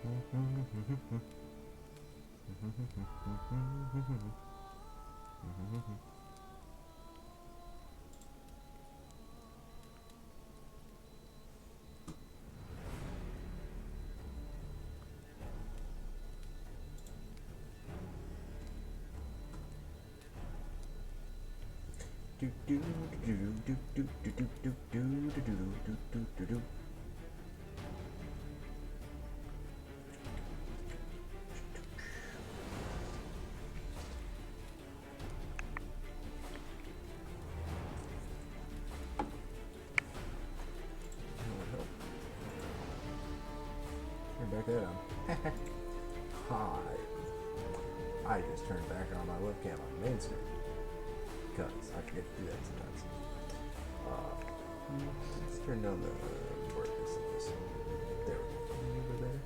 Back on. Hi. I just turned back on my webcam on main screen because I forget to do that sometimes. Let's turn down the brightness of this. There we go. Over there.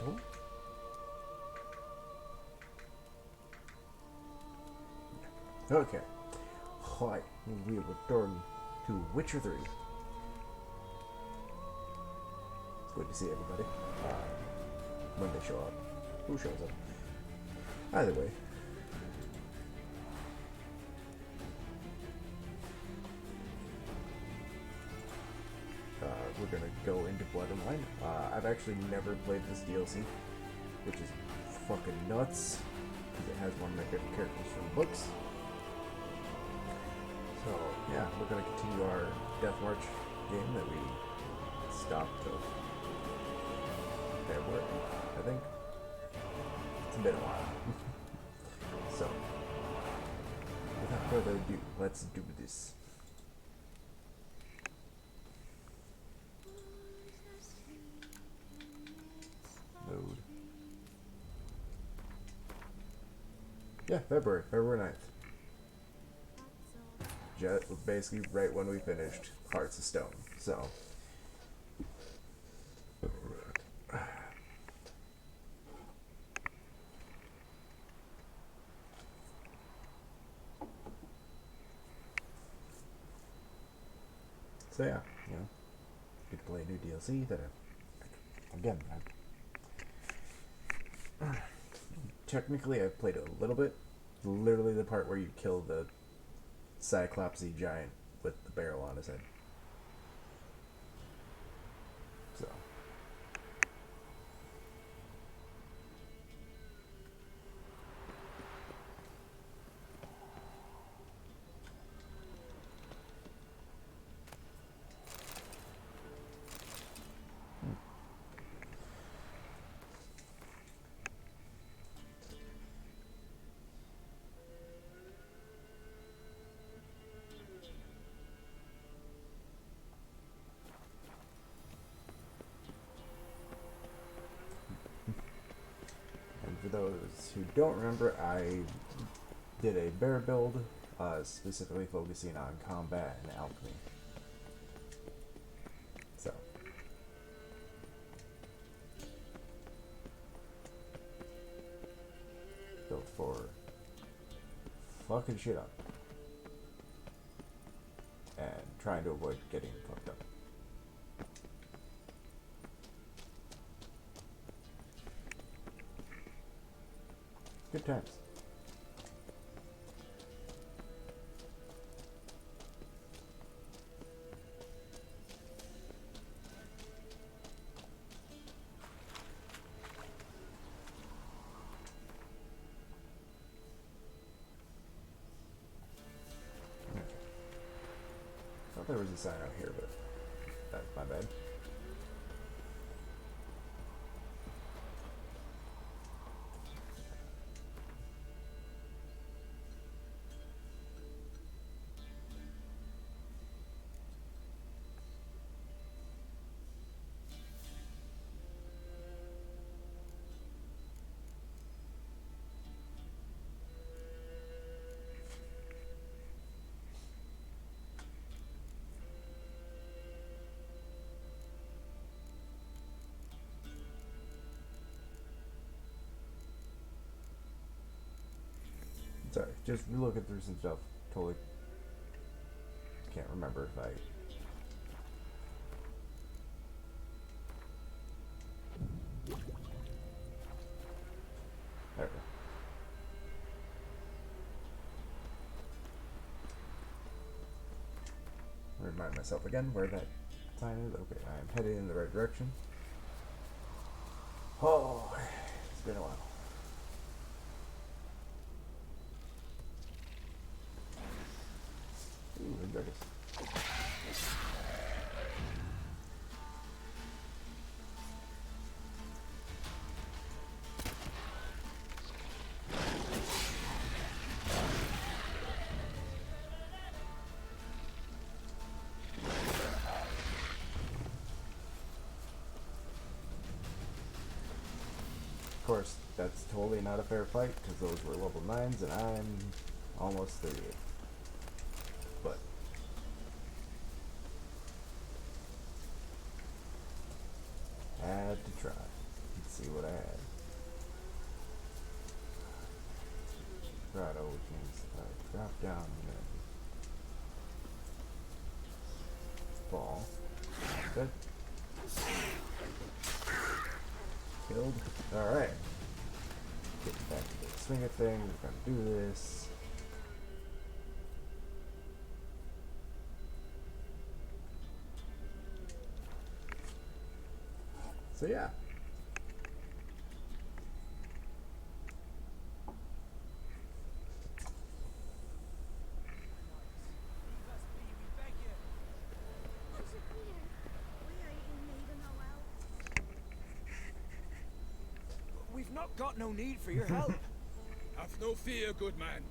Don't. Okay. Hi. We return to Witcher 3. Good to see everybody. When they show up. Who shows up? Either way. We're gonna go into Blood and Wine. I've actually never played this DLC, which is fucking nuts, because it has one of my favorite characters from the books. So, yeah, we're gonna continue our Death March game that we stopped February, I think. It's been a while. So, without further ado, let's do this. Load. Yeah, February 9th. Basically right when we finished Hearts of Stone, so. So yeah, you know, get to play a new DLC that technically I've played it a little bit. Literally the part where you kill the Cyclopsy giant with the barrel on his head. So. For those who don't remember, I did a bear build, specifically focusing on combat and alchemy. So. Built for fucking shit up. And trying to avoid getting fucked up. Good times. Okay. Thought there was a sign out here, but that's my bad. Sorry, just looking through some stuff. Totally can't remember if I remind myself again where that sign is. Okay, I am heading in the right direction. Oh, it's been a while. Ooh, Indragus. Of course, that's totally not a fair fight because those were level 9s and I'm almost 38. But had to try and see what I had. Grotto, which means if I drop down and then fall. Good. Killed. Alright. Getting back to the swing of things. We're gonna do this. So yeah. We've not got no need for your help. Have no fear, good man.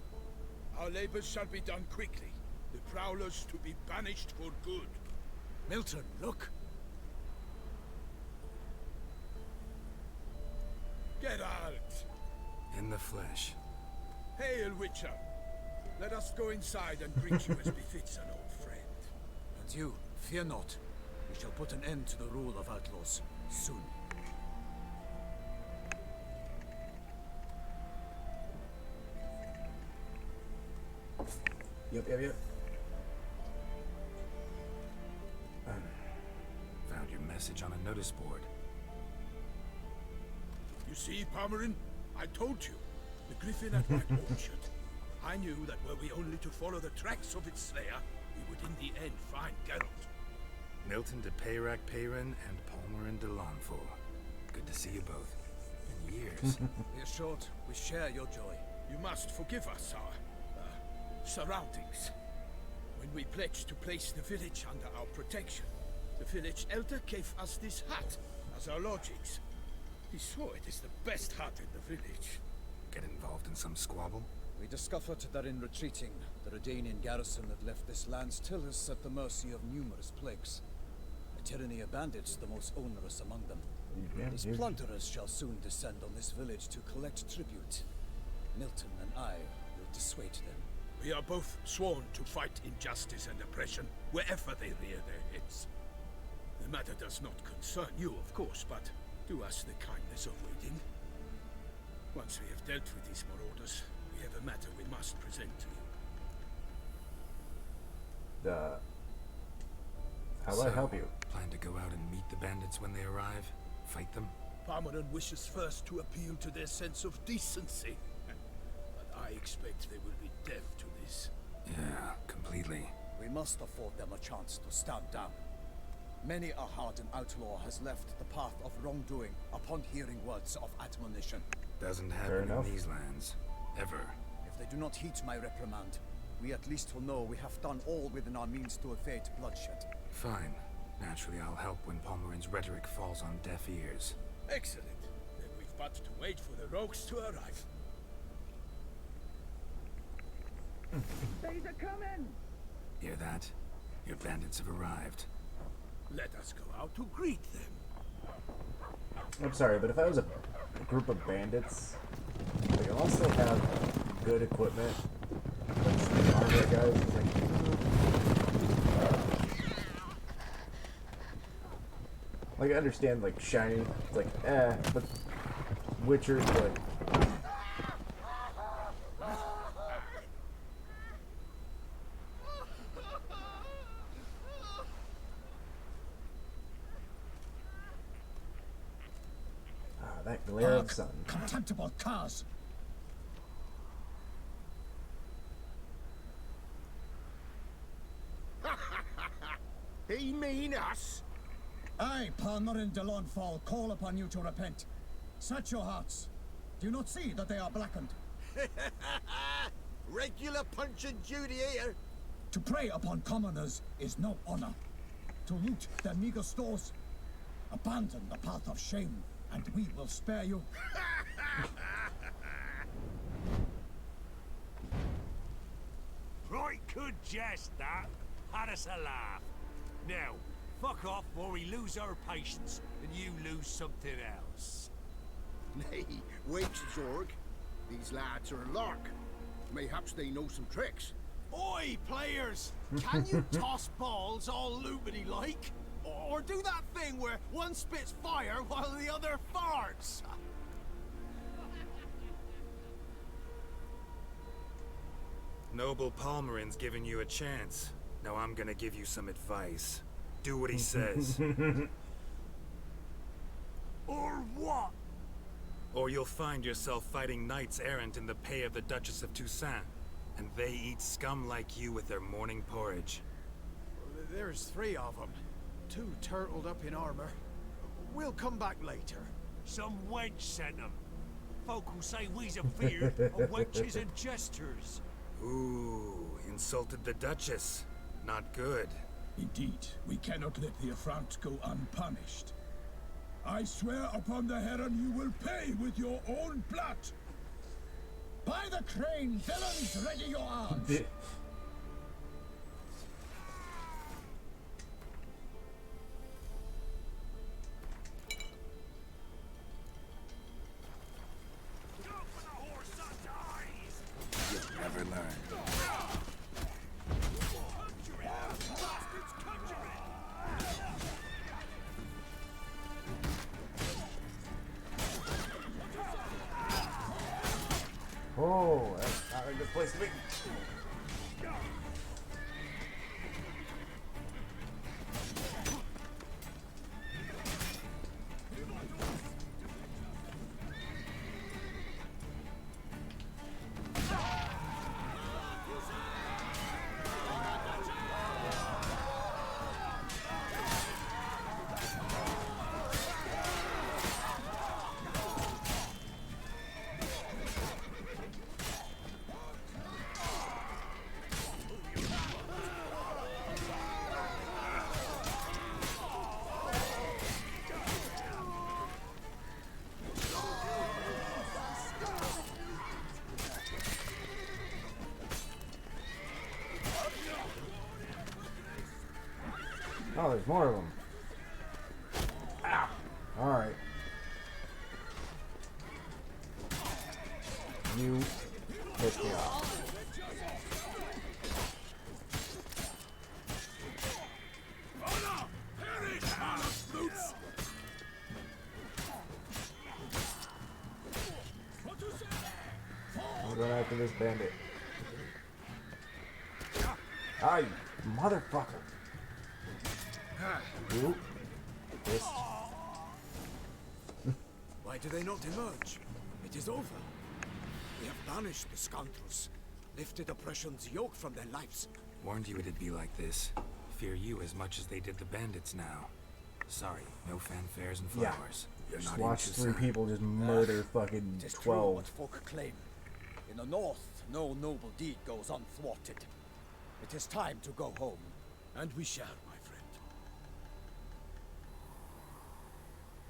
Our labors shall be done quickly. The prowlers to be banished for good. Milton, look. Geralt! In the flesh. Hail, Witcher! Let us go inside and greet you as befits an old friend. And you, fear not. We shall put an end to the rule of outlaws soon. Yep. Found your message on a notice board. You see, Palmerin? I told you. The griffin at my orchard. I knew that were we only to follow the tracks of its slayer, we would in the end find Geralt. Milton de Peyrac Peyrin and Palmerin de Lanfort. Good to see you both. In years. Be assured, we share your joy. You must forgive us our surroundings. When we pledged to place the village under our protection, the village elder gave us this hut as our lodgings. He swore it is the best hut in the village. Get involved in some squabble? We discovered that in retreating, the Redanian garrison that left this land still is at the mercy of numerous plagues. A tyranny of bandits, the most onerous among them. These plunderers shall soon descend on this village to collect tribute. Milton and I will dissuade them. We are both sworn to fight injustice and oppression wherever they rear their heads. The matter does not concern you, of course, but do us the kindness of waiting. Once we have dealt with these marauders, we have a matter we must present to you. How will I help you? Plan to go out and meet the bandits when they arrive? Fight them? Palmerin wishes first to appeal to their sense of decency. But I expect they will be deaf to this. Yeah, completely. We must afford them a chance to stand down. Many a hardened outlaw has left the path of wrongdoing upon hearing words of admonition. Doesn't Fair happen enough. in these lands. Ever. If they do not heed my reprimand, we at least will know we have done all within our means to evade bloodshed. Fine. Naturally, I'll help when Palmerin's rhetoric falls on deaf ears. Excellent. Then we've but to wait for the rogues to arrive. They's a coming! Hear that? Your bandits have arrived. Let us go out to greet them. I'm sorry, but if I was a group of bandits, like unless they have good equipment, like the armor guys, it's like I understand like shiny, it's like but Witcher's like that glare of sun. Contemptible curs! He mean us? I, Palmerin de Launfal, call upon you to repent. Set your hearts. Do you not see that they are blackened? Regular punch and duty here. To prey upon commoners is no honor. To loot their meager stores, abandon the path of shame, and we will spare you. Right good jest, that. Had us a laugh. Now, fuck off or we lose our patience and you lose something else. Nay, wait, Zorg. These lads are a lark. Mayhaps they know some tricks. Oi, players! Can you toss balls all loopity like? Or do that thing where one spits fire while the other farts? Noble Palmerin's giving you a chance. Now I'm gonna give you some advice. Do what he says, Or what? or you'll find yourself fighting knights errant in the pay of the Duchess of Toussaint. And they eat scum like you with their morning porridge. There's 3 of them. 2 turtled up in armor. We'll come back later. Some wench sent them. Folk who say we's afeard of wenches and jesters. Ooh, insulted the Duchess. Not good. Indeed, we cannot let the affront go unpunished. I swear upon the Heron you will pay with your own blood. By the crane, villains, ready your arms. Never learn. Oh, that's not a good place to be. Oh, there's more of them. Ow. Alright. You pissed me off. I'm going after this bandit. Ah, you motherfucker. You pissed. Why do they not emerge? It is over. We have banished the scoundrels, lifted oppression's yoke from their lives. Warned you it'd be like this. Fear you as much as they did the bandits now. Sorry, no fanfares and Yeah. flowers. You're Just not watch in 3 Toussaint. people just murder fucking It is true 12. what folk claim. In the north, no noble deed goes unthwarted. It is time to go home. And we shall, my friend.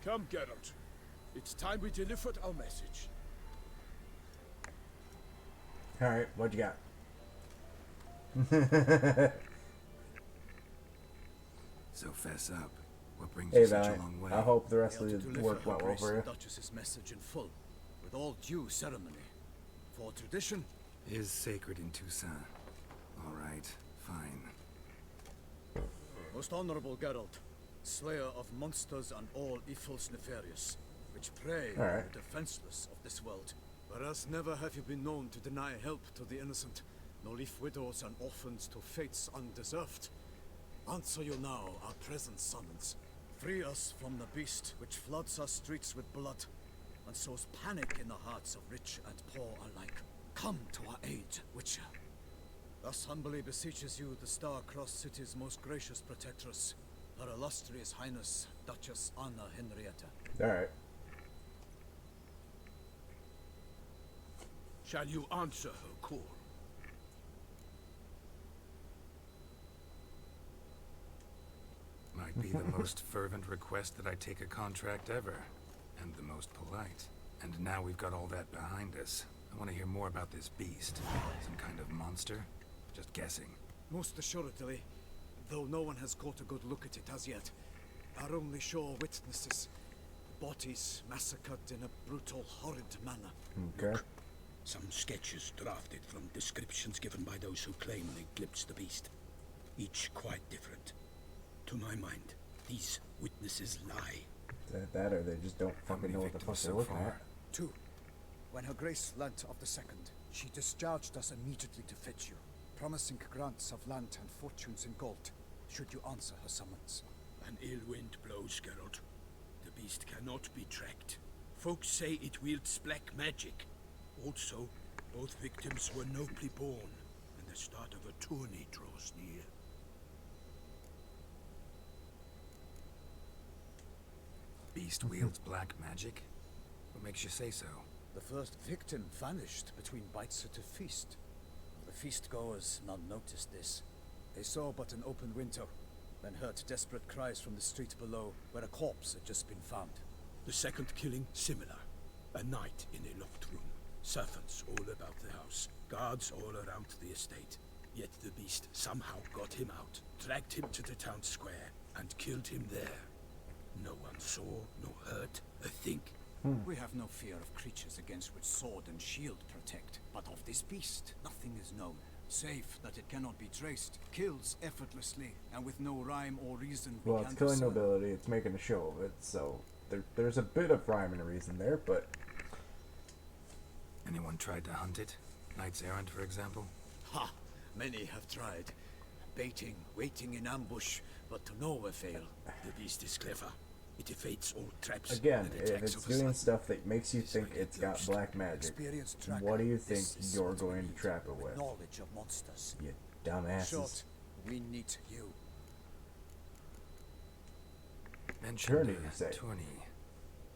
Come, Geralt. It's time we delivered our message. Alright, what you got? So fess up. What brings Hey, you such a Valiant. long way? I hope the rest Failed of to the deliver work Her went well Grace for you. the Duchess's message in full, with all due ceremony. For tradition, Is sacred in Toussaint. All right, fine. most honorable Geralt, slayer of monsters and all evils nefarious, which prey All right. on the defenseless of this world. Whereas never have you been known to deny help to the innocent, nor leave widows and orphans to fates undeserved. Answer you now our present summons. Free us from the beast which floods our streets with blood, and sows panic in the hearts of rich and poor alike. Come to our aid, Witcher. Thus humbly beseeches you the star-crossed city's most gracious protectress. Her illustrious Highness, Duchess Anna Henrietta. Alright. Shall you answer her call? Might be the most fervent request that I take a contract ever. And the most polite. And now we've got all that behind us. I want to hear more about this beast. Some kind of monster? Just guessing. Most assuredly, though no one has caught a good look at it as yet. Our only sure witnesses. Bodies massacred in a brutal, horrid manner. Okay. Some sketches drafted from descriptions given by those who claim they glimpsed the beast. Each quite different. To my mind, these witnesses lie. That or they just don't fucking know what the fuck they're looking at. 2. When Her Grace learnt of the second, she discharged us immediately to fetch you, promising grants of land and fortunes in gold, should you answer her summons. An ill wind blows, Geralt. The beast cannot be tracked. Folks say it wields black magic. Also, both victims were nobly born, and the start of a tourney draws near. Beast wields black magic? What makes you say so? The first victim vanished between bites at a feast. The feast-goers none noticed this. They saw but an open window, then heard desperate cries from the street below, where a corpse had just been found. The second killing, similar. A night in a locked room. Servants all about the house. Guards all around the estate. Yet the beast somehow got him out, dragged him to the town square, and killed him there. No one saw, nor heard a thing. We have no fear of creatures against which sword and shield protect, but of this beast, nothing is known. Save that it cannot be traced, kills effortlessly, and with no rhyme or reason we Well, can it's killing discern. nobility, it's making a show of it, so there's a bit of rhyme and reason there, but Anyone tried to hunt it? Knights errant, for example? Ha! Many have tried. Baiting, waiting in ambush, but to no avail. The beast is clever. It evades all traps again, and if attacks it's of a doing sudden. stuff that makes you think it's got black magic, Experienced tracker. what do you think This is you're what we going to need. trap it with? Knowledge of monsters. You dumbasses. Short, we need you. Mentioned Tourney, you say? tourney.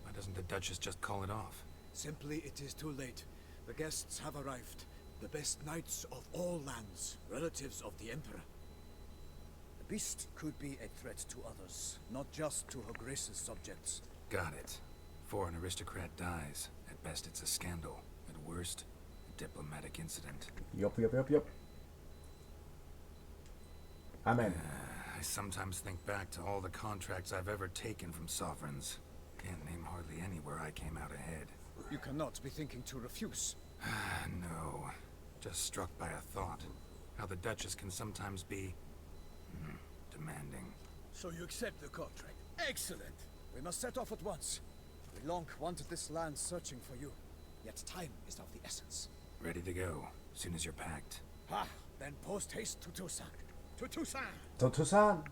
Why doesn't the Duchess just call it off? Simply, it is too late. The guests have arrived. The best knights of all lands, relatives of the Emperor. The beast could be a threat to others, not just to Her Grace's subjects. Got it. Before an aristocrat dies, at best it's a scandal. At worst, a diplomatic incident. Yup. I'm in. I sometimes think back to all the contracts I've ever taken from sovereigns. Can't name hardly any where I came out ahead. You cannot be thinking to refuse. No. Just struck by a thought. How the Duchess can sometimes be... demanding. So you accept the contract. Excellent. We must set off at once. We long wanted this land searching for you. Yet time is of the essence. Ready to go, soon as you're packed. Ha! Then post haste to Toussaint. To Toussaint. To Toussaint.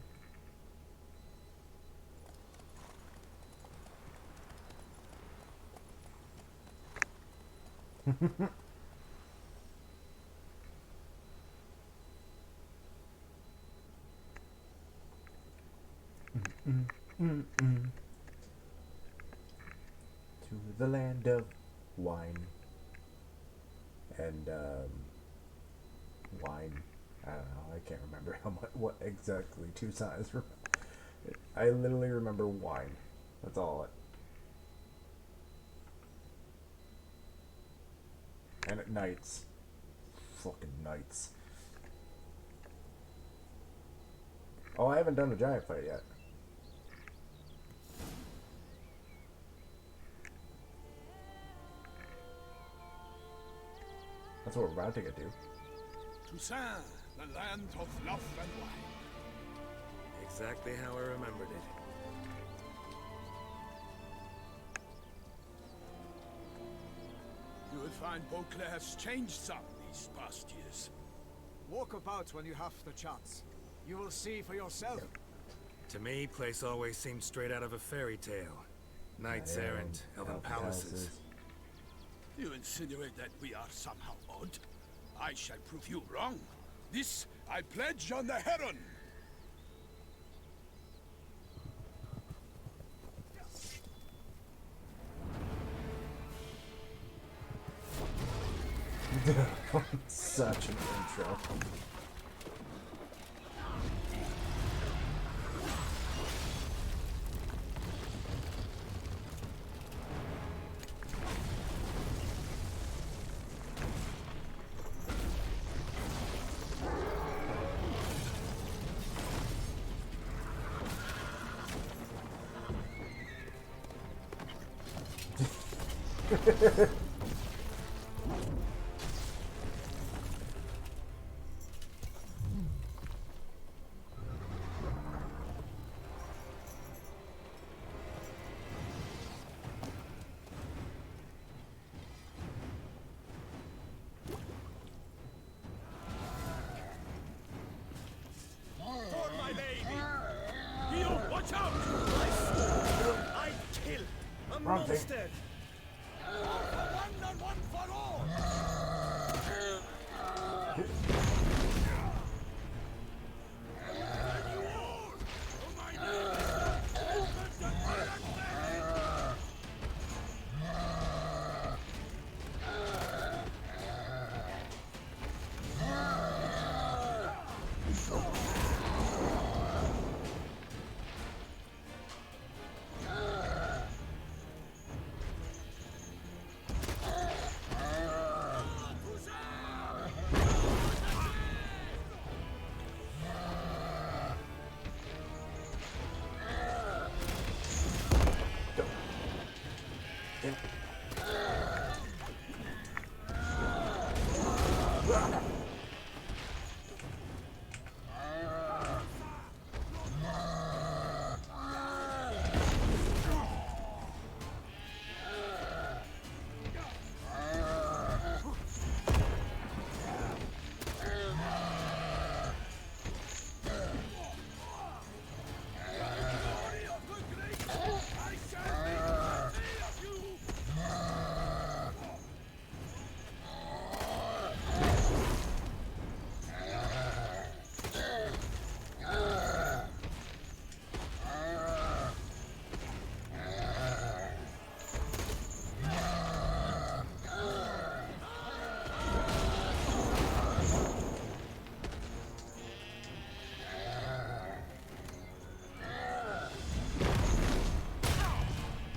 To the land of wine and wine. I don't know. I can't remember what exactly Toussaint is. I literally remember wine. That's all. And at nights. Fucking nights. Oh, I haven't done a giant fight yet. That's what we're about to get to. Toussaint, the land of love and wine. Exactly how I remembered it. You will find Beauclair's changed some these past years. Walk about when you have the chance. You will see for yourself. To me, place always seemed straight out of a fairy tale. Knights errant, elven palaces. You insinuate that we are somehow odd? I shall prove you wrong. This I pledge on the Heron. Such an intro. For my lady! Guillaume, watch out! I kill a Wrong thing. monster! One for one and one for all!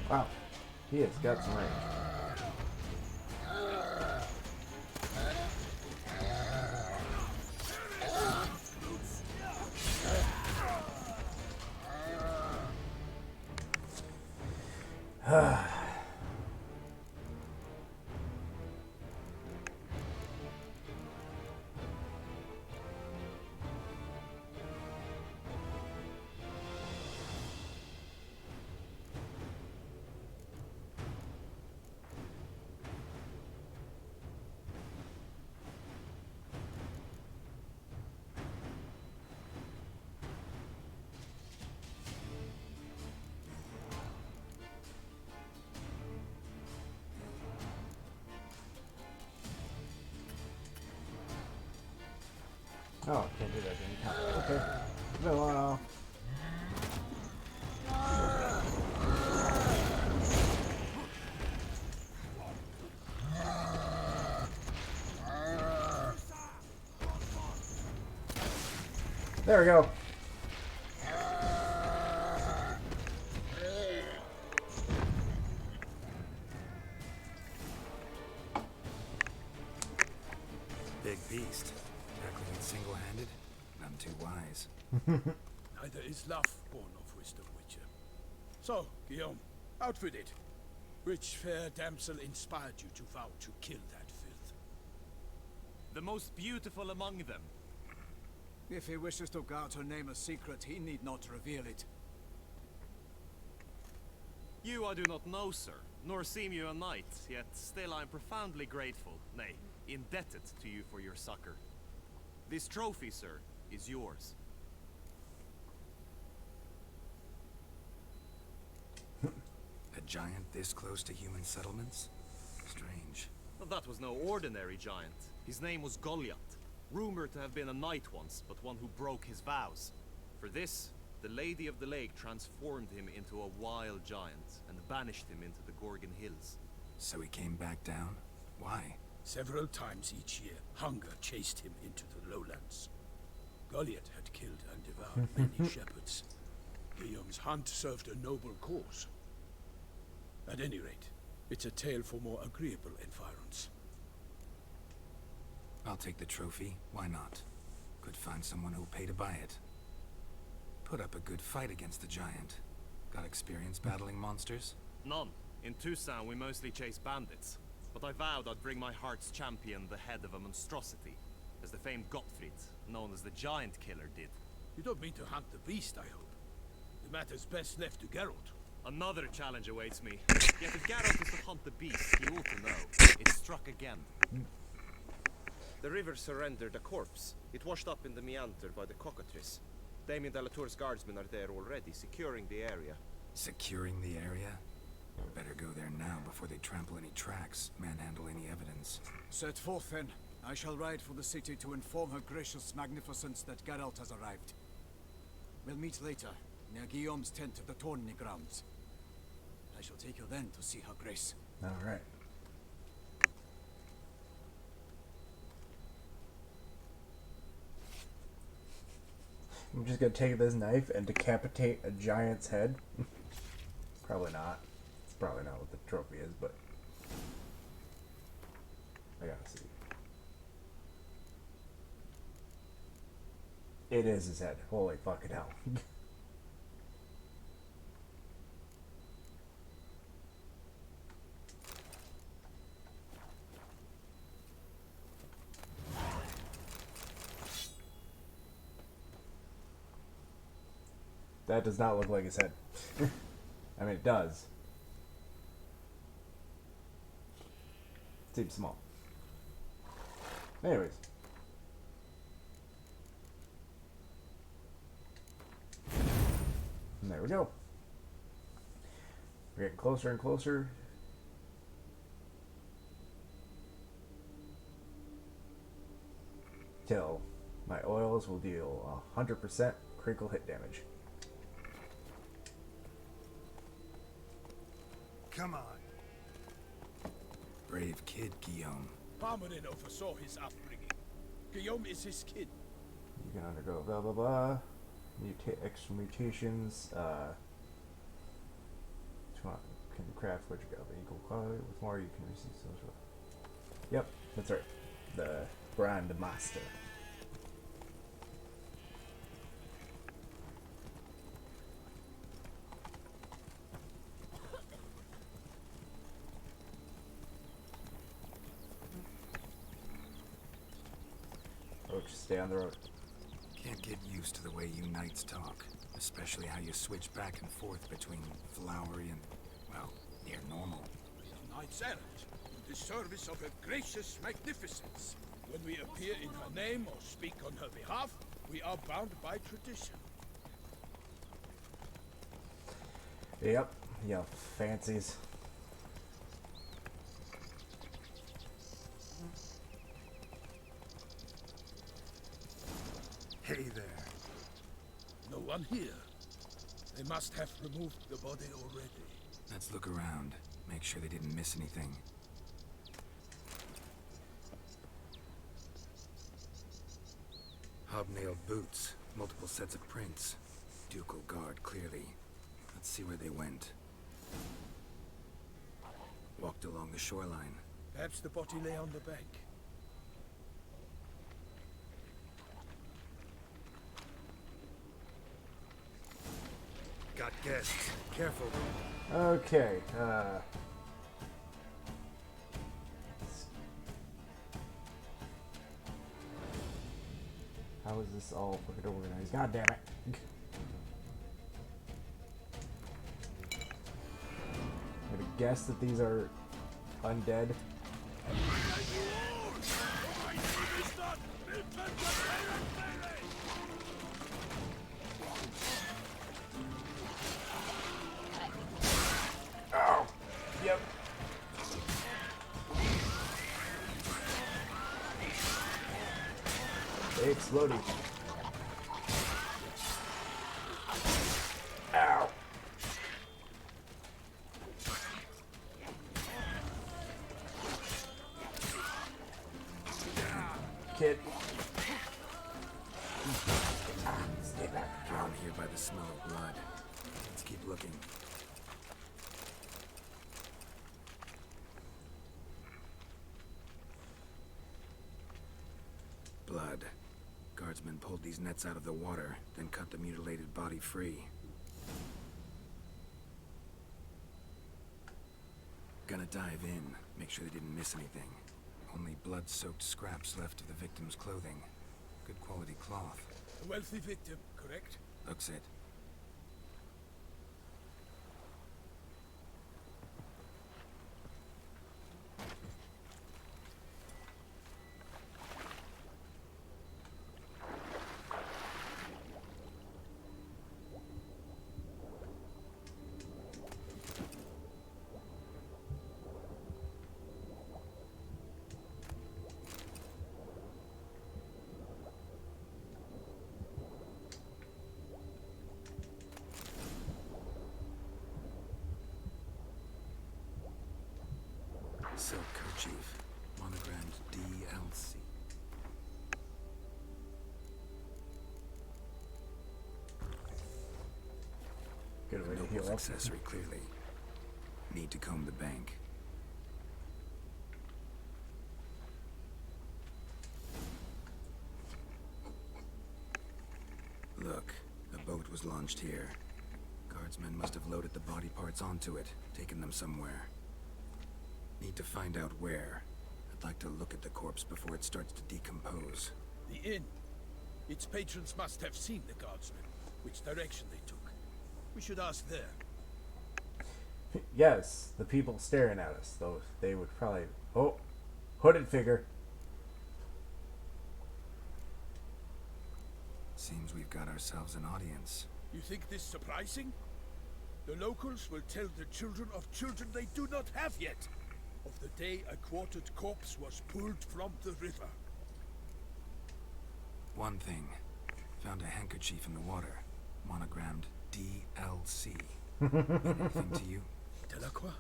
Wow, he has got some range. Oh, can't do that anytime. Okay. No, there we go. Big beast. Tackling it single-handed? None too wise. Neither is love born of wisdom, Witcher. So, Guillaume, out with it. Which fair damsel inspired you to vow to kill that filth? The most beautiful among them. If he wishes to guard her name a secret, he need not reveal it. You I do not know, sir, nor seem you a knight, yet still I am profoundly grateful, nay, indebted to you for your succor. This trophy, sir, is yours. A giant this close to human settlements? Strange. Well, that was no ordinary giant. His name was Goliath, rumored to have been a knight once, but one who broke his vows. For this, the Lady of the Lake transformed him into a wild giant and banished him into the Gorgon Hills. So he came back down? Why? Several times each year, hunger chased him into the lowlands. Goliath had killed and devoured many shepherds. Guillaume's hunt served a noble cause. At any rate, it's a tale for more agreeable environs. I'll take the trophy. Why not? Could find someone who'll pay to buy it. Put up a good fight against the giant. Got experience battling monsters? None. In Toussaint, we mostly chase bandits. But I vowed I'd bring my heart's champion the head of a monstrosity, as the famed Gottfried, known as the Giant Killer, did. You don't mean to hunt the beast, I hope. The matter's best left to Geralt. Another challenge awaits me. Yet if Geralt is to hunt the beast, he ought to know. It struck again. The river surrendered a corpse. It washed up in the meander by the cockatrice. Damien de la Tour's guardsmen are there already, securing the area. Securing the area? Better go there now before they trample any tracks, manhandle any evidence. Set forth then. I shall ride for the city to inform her gracious magnificence that Geralt has arrived. We'll meet later, near Guillaume's tent at the Tourney grounds. I shall take you then to see her grace. Alright. I'm just gonna take this knife and decapitate a giant's head. Probably not. It's probably not what the trophy is, but I gotta see. It is his head. Holy fucking hell. That does not look like his head. I mean, it does. Seems small. Anyways. And there we go. We're getting closer and closer. Till my oils will deal 100% critical hit damage. Come on. Brave kid, Guillaume. Palmerin oversaw his upbringing. Guillaume is his kid. You can undergo blah blah blah. Extra mutations. Can craft what you got of equal quality. With more, you can receive social. Yep, that's right. The Brand Master. Oh, just stay on the road. Can't get used to the way you knights talk. Especially how you switch back and forth between flowery and, well, near normal. We are knights errant, in the service of her gracious magnificence. When we appear in her name or speak on her behalf, we are bound by tradition. Yep, yeah, fancies. Hey there. No one here. They must have removed the body already. Let's look around. Make sure they didn't miss anything. Hobnailed boots, multiple sets of prints. Ducal guard, clearly. Let's see where they went. Walked along the shoreline. Perhaps the body lay on the bank. Got guests. Careful. Okay, how is this all fucking organized? God damn it. I'm gonna guess that these are undead. Oh, yep. They exploded. Ow. kid. Stay back. Drawn here by the smell of blood. Let's keep looking. Blood. Guardsmen pulled these nets out of the water, then cut the mutilated body free. Gonna dive in, make sure they didn't miss anything. Only blood-soaked scraps left of the victim's clothing. Good quality cloth. A wealthy victim, correct? Looks it. Silk kerchief, monogrammed DLC. Good way to Noble's heal up. accessory, clearly. Need to comb the bank. Look, a boat was launched here. Guardsmen must have loaded the body parts onto it, taken them somewhere. Need to find out where. I'd like to look at the corpse before it starts to decompose. The inn. Its patrons must have seen the guardsmen, which direction they took. We should ask there. Yes, the people staring at us, though they would probably... Oh, hooded figure. Seems we've got ourselves an audience. You think this surprising? The locals will tell the children of children they do not have yet, of the day a quartered corpse was pulled from the river. One thing. Found a handkerchief in the water. Monogrammed DLC. Anything to you? Delacroix?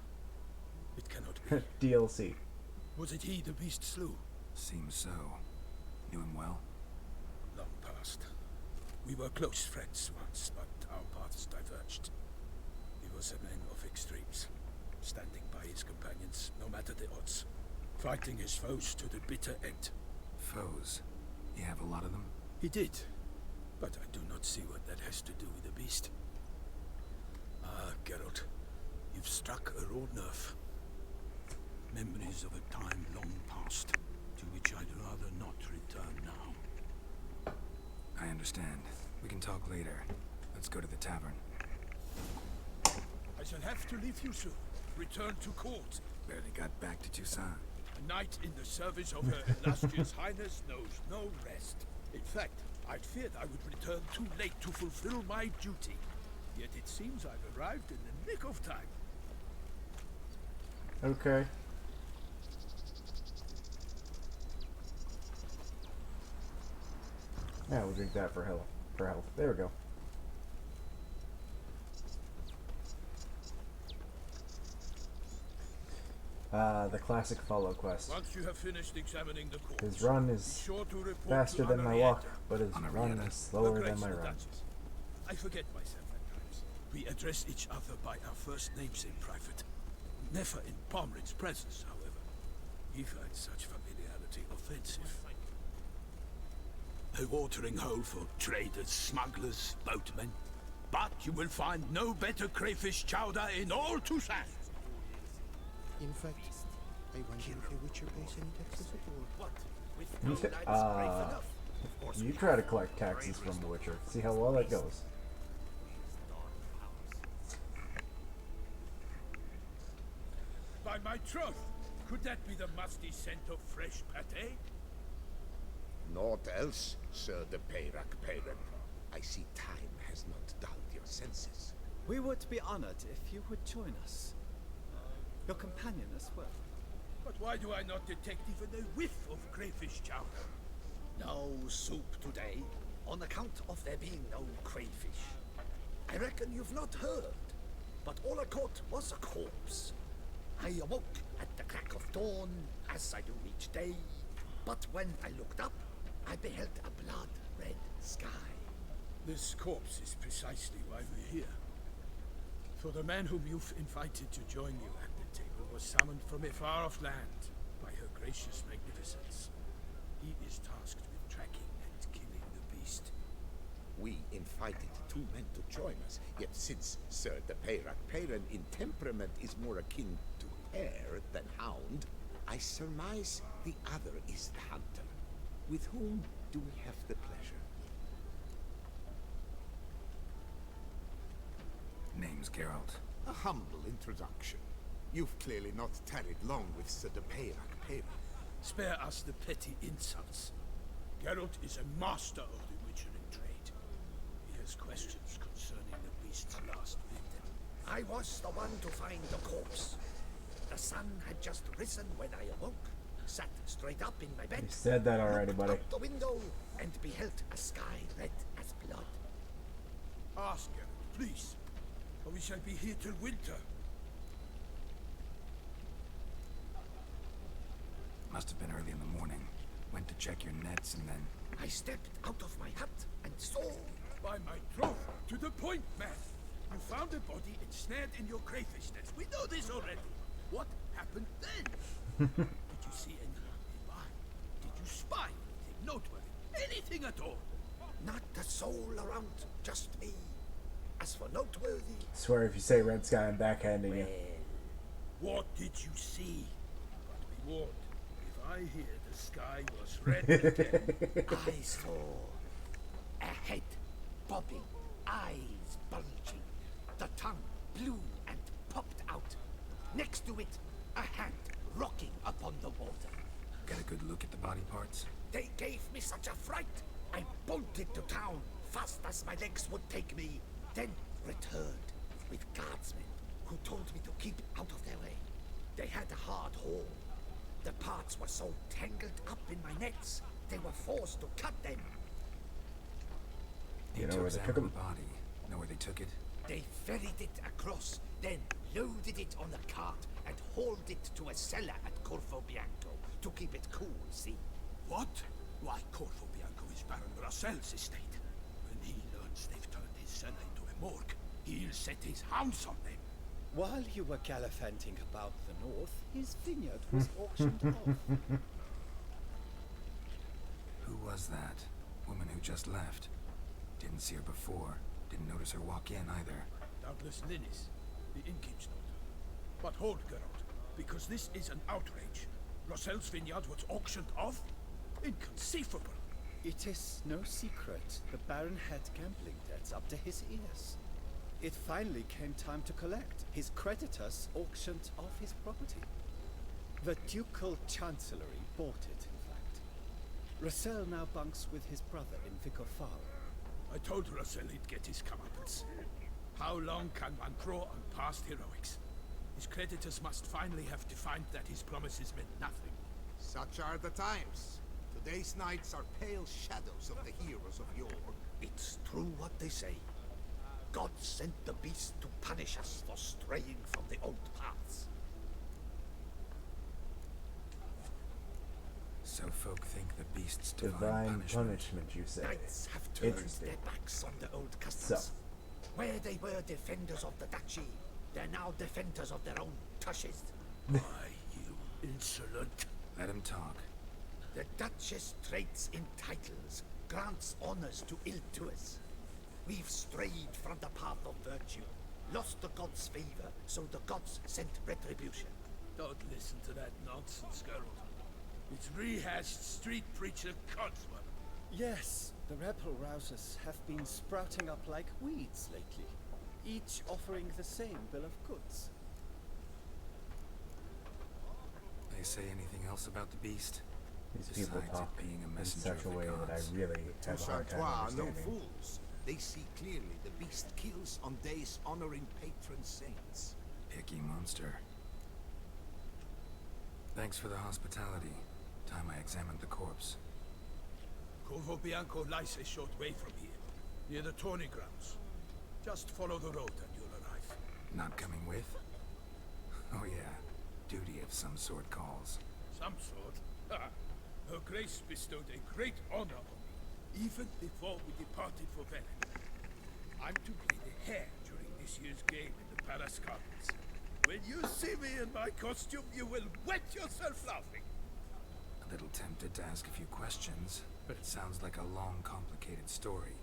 It cannot be. DLC. Was it he the beast slew? Seems so. Knew him well? Long past. We were close friends once, but our paths diverged. He was a man of extremes, standing by his companions, no matter the odds. Fighting his foes to the bitter end. Foes? You have a lot of them? He did, but I do not see what that has to do with the beast. Ah, Geralt, you've struck a raw nerve. Memories of a time long past, to which I'd rather not return now. I understand. We can talk later. Let's go to the tavern. I shall have to leave you soon. Return to court. Barely got back to Toussaint. A knight in the service of Her Illustrious Highness knows no rest. In fact, I'd feared I would return too late to fulfill my duty. Yet it seems I've arrived in the nick of time. Okay. Yeah, we'll drink that for health. There we go. The classic follow quest. Once you have finished examining the corpse, His run be is sure to report faster to than my walk, Henrietta. but his run is slower than my run. I forget myself at times. We address each other by our first names in private. Never in Pomrin's presence, however. He finds such familiarity offensive. A watering hole for traders, smugglers, boatmen. But you will find no better crayfish chowder in all Toussaint. In fact, I wonder if a Witcher pays any taxes at all. What? With no knights brave enough? Of course You we try have. to collect taxes from The Witcher. See how well that goes. By my troth, could that be the musty scent of fresh pâté? Naught else, Sir de Peyrac Peyran. I see time has not dulled your senses. We would be honored if you would join us. Your companion as well. But why do I not detect even a whiff of crayfish chowder? No soup today, on account of there being no crayfish. I reckon you've not heard, but all I caught was a corpse. I awoke at the crack of dawn, as I do each day, but when I looked up, I beheld a blood-red sky. This corpse is precisely why we're here. For the man whom you've invited to join you at the table was summoned from a far-off land by her gracious magnificence. He is tasked with tracking and killing the beast. We invited 2 men to join us, yet since Sir the Peyrac Peyran in temperament is more akin to hare than hound, I surmise the other is the hunter. With whom do we have the pleasure? Name's Geralt. A humble introduction. You've clearly not tarried long with Sir the Peyrac Peyran. Spare us the petty insults. Geralt is a master of the witchering trade. He has questions concerning the beast's last victim. I was the one to find the corpse. The sun had just risen when I awoke, sat straight up in my bed. You said that already, looked buddy. out the window and beheld a sky red as blood. Ask Geralt, please, or we shall be here till winter. Must have been early in the morning. Went to check your nets and then... I stepped out of my hut and saw... By my troth, to the point, man. You found a body ensnared in your crayfish nest. We know this already. What happened then? Did you see anyone nearby? Did you spy anything noteworthy? Anything at all? Not a soul around, just me. As for noteworthy... Swear if you say Red Sky, I'm backhanding you. What did you see? But be warned, if I hear the sky was red again... I saw a head bobbing, eyes bulging, the tongue blue and popped out. Next to it, a hand rocking upon the water. Got a good look at the body parts? They gave me such a fright. I bolted to town fast as my legs would take me, then returned with guardsmen who told me to keep out of their way. They had a hard haul. The parts were so tangled up in my nets, they were forced to cut them. You know where they took him? The body. Know where they took it? They ferried it across, then loaded it on a cart and hauled it to a cellar at Corvo Bianco to keep it cool, see? What? Why, Corvo Bianco is Baron Rossel's estate. When he learns they've turned his cellar into a morgue, he'll set his hounds on them. While you were gallivanting about the north, his vineyard was auctioned off. Who was that? Woman who just left. Didn't see her before. Didn't notice her walk in either. Doubtless Linnis, the innkeep's daughter. But hold, Geralt, because this is an outrage. Rossel's vineyard was auctioned off? Inconceivable. It is no secret the Baron had gambling debts up to his ears. It finally came time to collect. His creditors auctioned off his property. The Ducal Chancellery bought it, in fact. Rossel now bunks with his brother in Vicar Farm. I told Rossel he'd get his comeuppance. How long can one draw on past heroics? His creditors must finally have defined that his promises meant nothing. Such are the times. Today's knights are pale shadows of the heroes of yore. It's true what they say. God sent the beast to punish us for straying from the old paths. So folk think the beast's Divine punishment, you say. Knights have turned Interesting. their backs on the old customs. So. Where they were defenders of the duchy, they're now defenders of their own tushes. Why, you insolent... Let him talk. The Duchess trades in titles, grants honors to ill-doers. We've strayed from the path of virtue, lost the gods' favor, so the gods sent retribution. Don't listen to that nonsense, Geralt. It's rehashed street preacher codswallop. Yes, the rebel rousers have been sprouting up like weeds lately, each offering the same bill of goods. They say anything else about the beast? These people Besides talk it being a in messenger such a of the way that I gods. really have a hard time Sartois, no understanding. fools. They see clearly the beast kills on days honoring patron saints. Picky monster. Thanks for the hospitality. Time I examined the corpse. Corvo Bianco lies a short way from here, near the tourney grounds. Just follow the road and you'll arrive. Not coming with? Oh yeah. Duty of some sort calls. Some sort. Her Grace bestowed a great honor on me, even before we departed for Velen. I'm to play the hare during this year's game in the Palace Gardens. When you see me in my costume, you will wet yourself laughing. A little tempted to ask a few questions, but it sounds like a long, complicated story.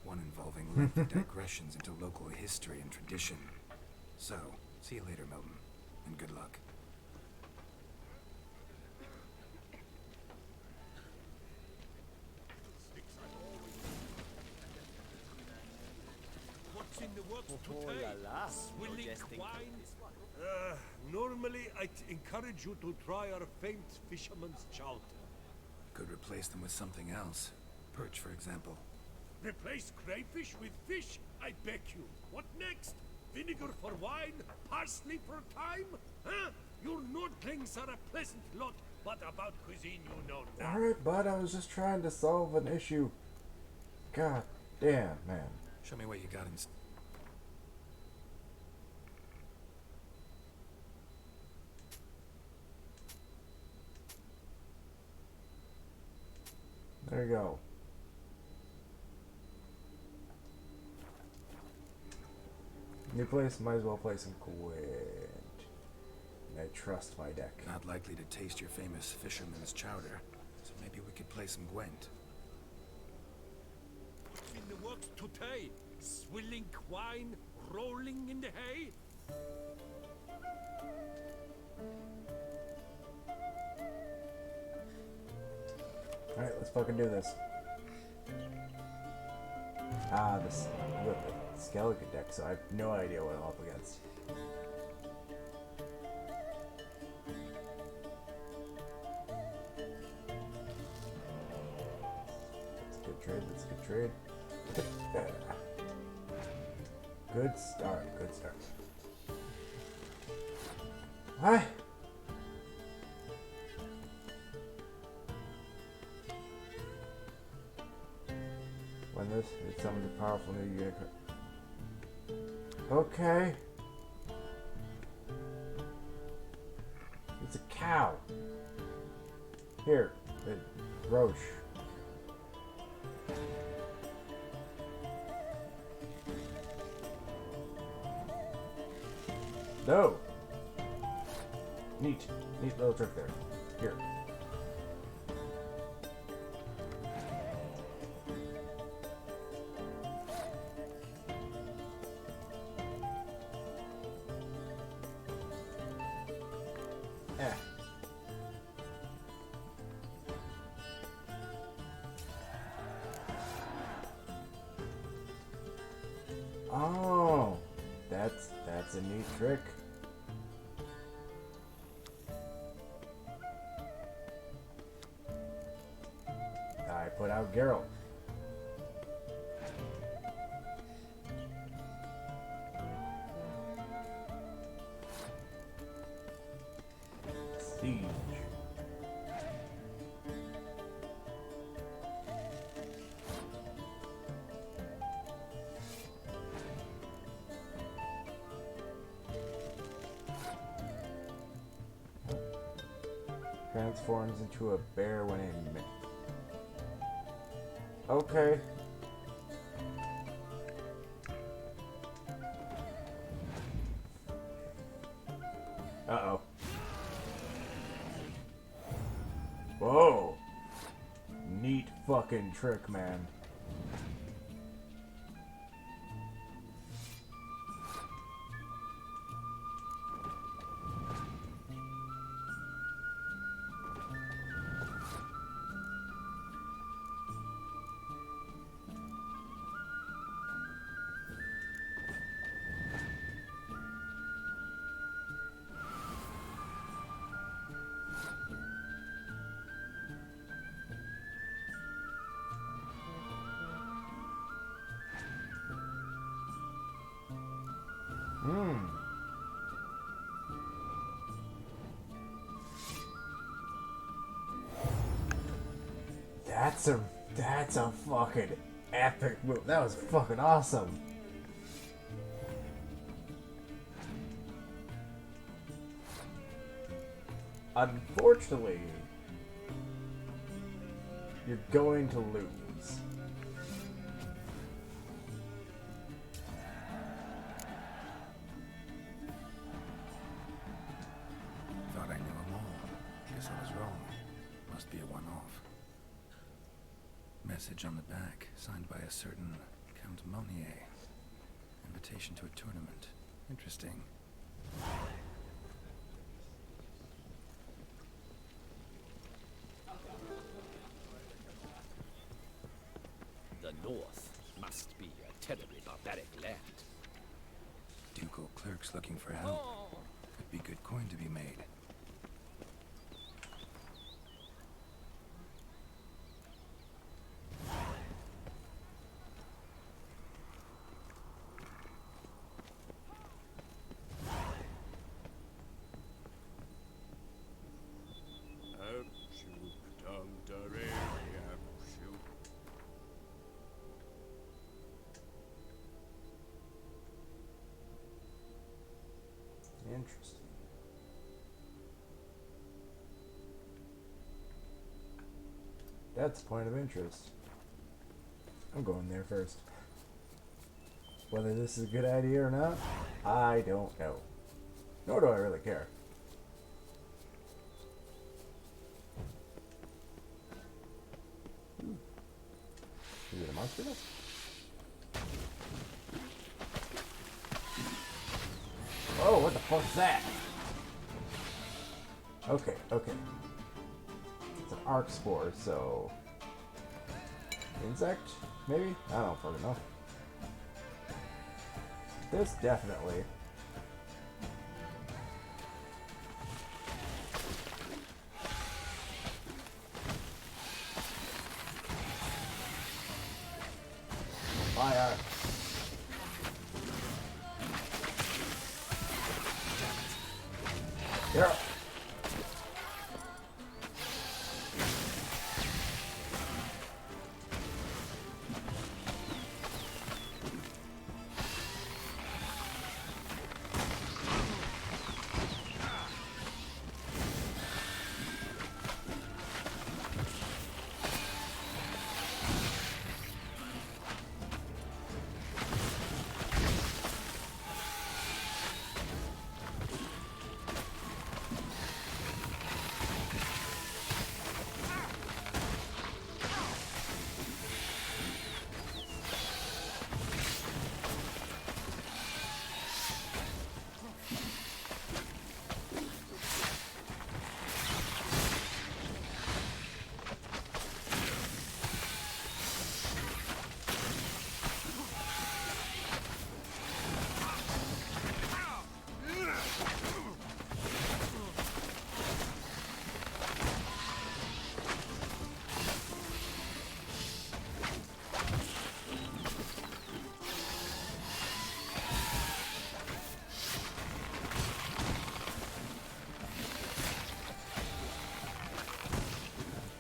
One involving lengthy digressions into local history and tradition. So, see you later, Milton, and good luck. What's in the works today? Swilling wine? Normally I'd encourage you to try our famed fisherman's chowder. Could replace them with something else. Perch, for example. Replace crayfish with fish? I beg you. What next? Vinegar for wine? Parsley for thyme? Huh? Your Nordlings are a pleasant lot, but about cuisine you know nothing. Alright, bud, I was just trying to solve an issue. God damn, man. Show me what you got in... There you go. New place, might as well play some Gwent. I trust my deck. Not likely to taste your famous fisherman's chowder, so maybe we could play some Gwent. What's in the works today? Swilling wine? Rolling in the hay? Alright, let's fucking do this. This with the skeleton deck, so I have no idea what I'm up against. That's a good trade, that's a good trade. Good start, good start. Hi! When this, it summons a powerful new unit. Okay. It's a cow. Here, Roche. No. Neat little trick there. Here. Oh, that's a neat trick. I put out Geralt. Siege. Transforms into a bear when in... Okay. Uh-oh. Whoa. Neat fucking trick, man. That's a fucking epic move. That was fucking awesome. Unfortunately, You're going to lose. Thought I knew them all. Guess I was wrong. Must be a one-off. Message on the back, signed by a certain Count Monier. Invitation to a tournament. Interesting. The North must be a terribly barbaric land. Ducal clerks looking for help. Could be good coin to be made. Interesting. That's a point of interest. I'm going there first. Whether this is a good idea or not, I don't know. Nor do I really care. Is it a monster nest? Oh, what the fuck is that? Okay, okay. It's an arc spore, so... insect? Maybe? I don't fucking know. This definitely. Fire. Yeah.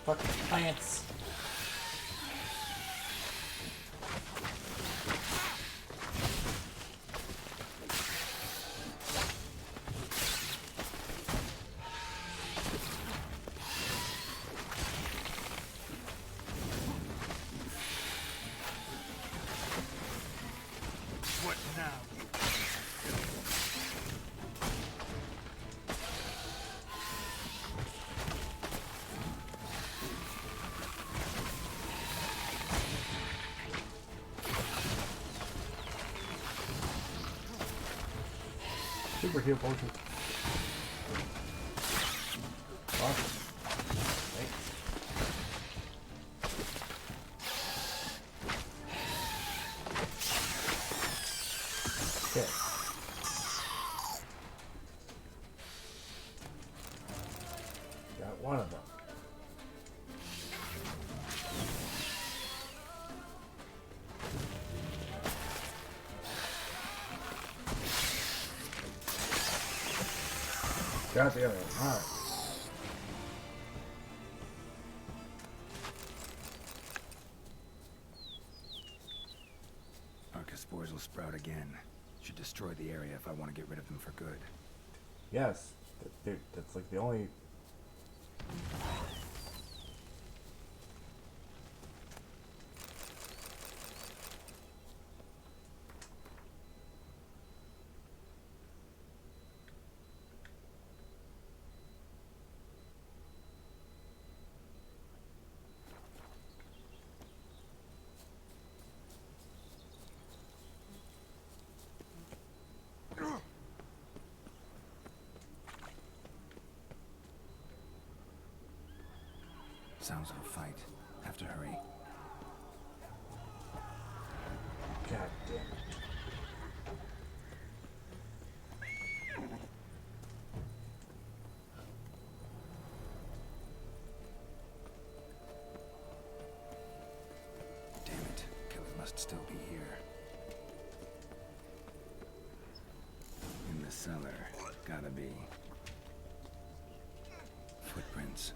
Fucking plants. What now? Super heal potion. Awesome. Thanks. Okay. Got one of them. Got the other one. Alright. Archaspores will sprout again. Should destroy the area if I want to get rid of them for good. Yes. Dude, that's like the only... sounds of a fight. Have to hurry. God damn it. Damn it. Killer must still be here. In the cellar. Gotta be. Footprints.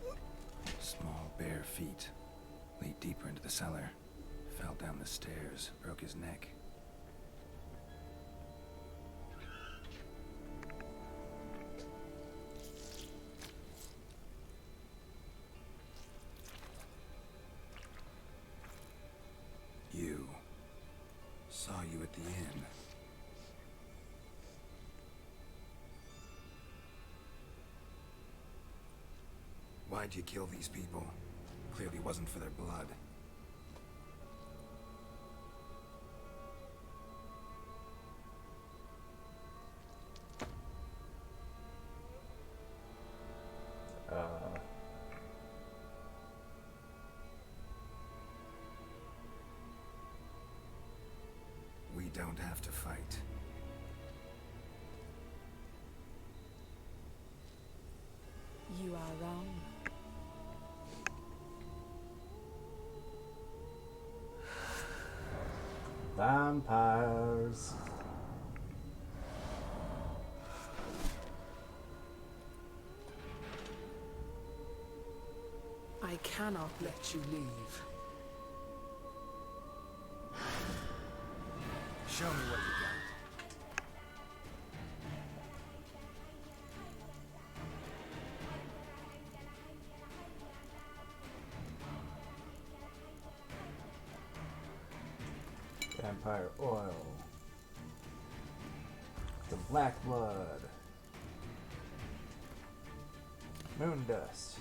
Small, bare feet. Lead deeper into the cellar. Fell down the stairs. Broke his neck. You. Saw you at the inn. Why'd you kill these people? Clearly wasn't for their blood. We don't have to fight. You are wrong. Vampires. I cannot let you leave. Show me what you got. Vampire oil. The black blood. Moon dust.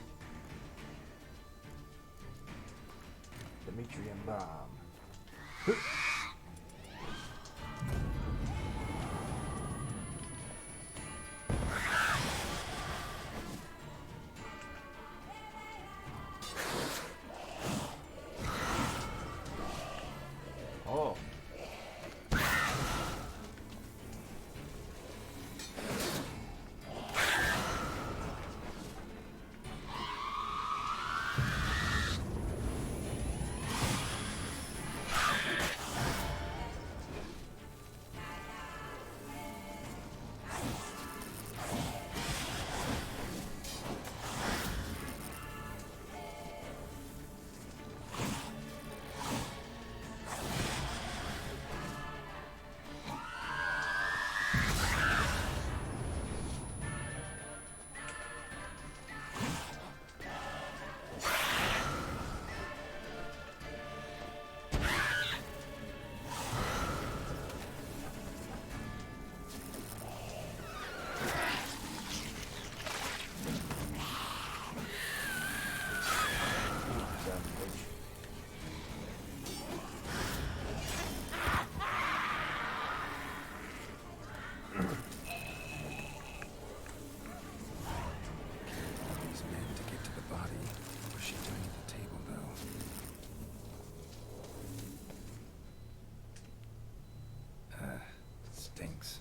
Demetrian bomb. Oh. These men to get to the body. What's she doing at the table, though? Stinks.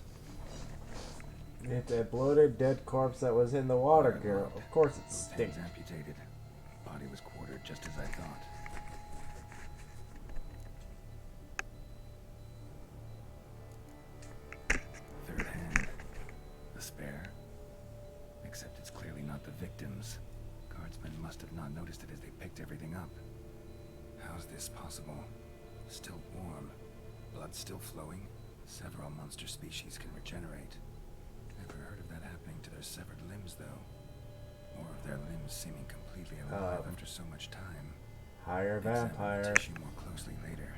It's a bloated dead corpse that was in the water, Fire girl. logged. Of course it Both stinks. hands amputated. Body was quartered just as I thought. Third hand. A spare. Except it's clearly not the victim's. Guardsmen must have not noticed it as they picked everything up. How's this possible? Still warm. Blood still flowing. Several monster species can regenerate. Never heard of that happening to their severed limbs, though. Or of their limbs seeming completely alive after so much time. Hire Examine vampire. the tissue more closely later.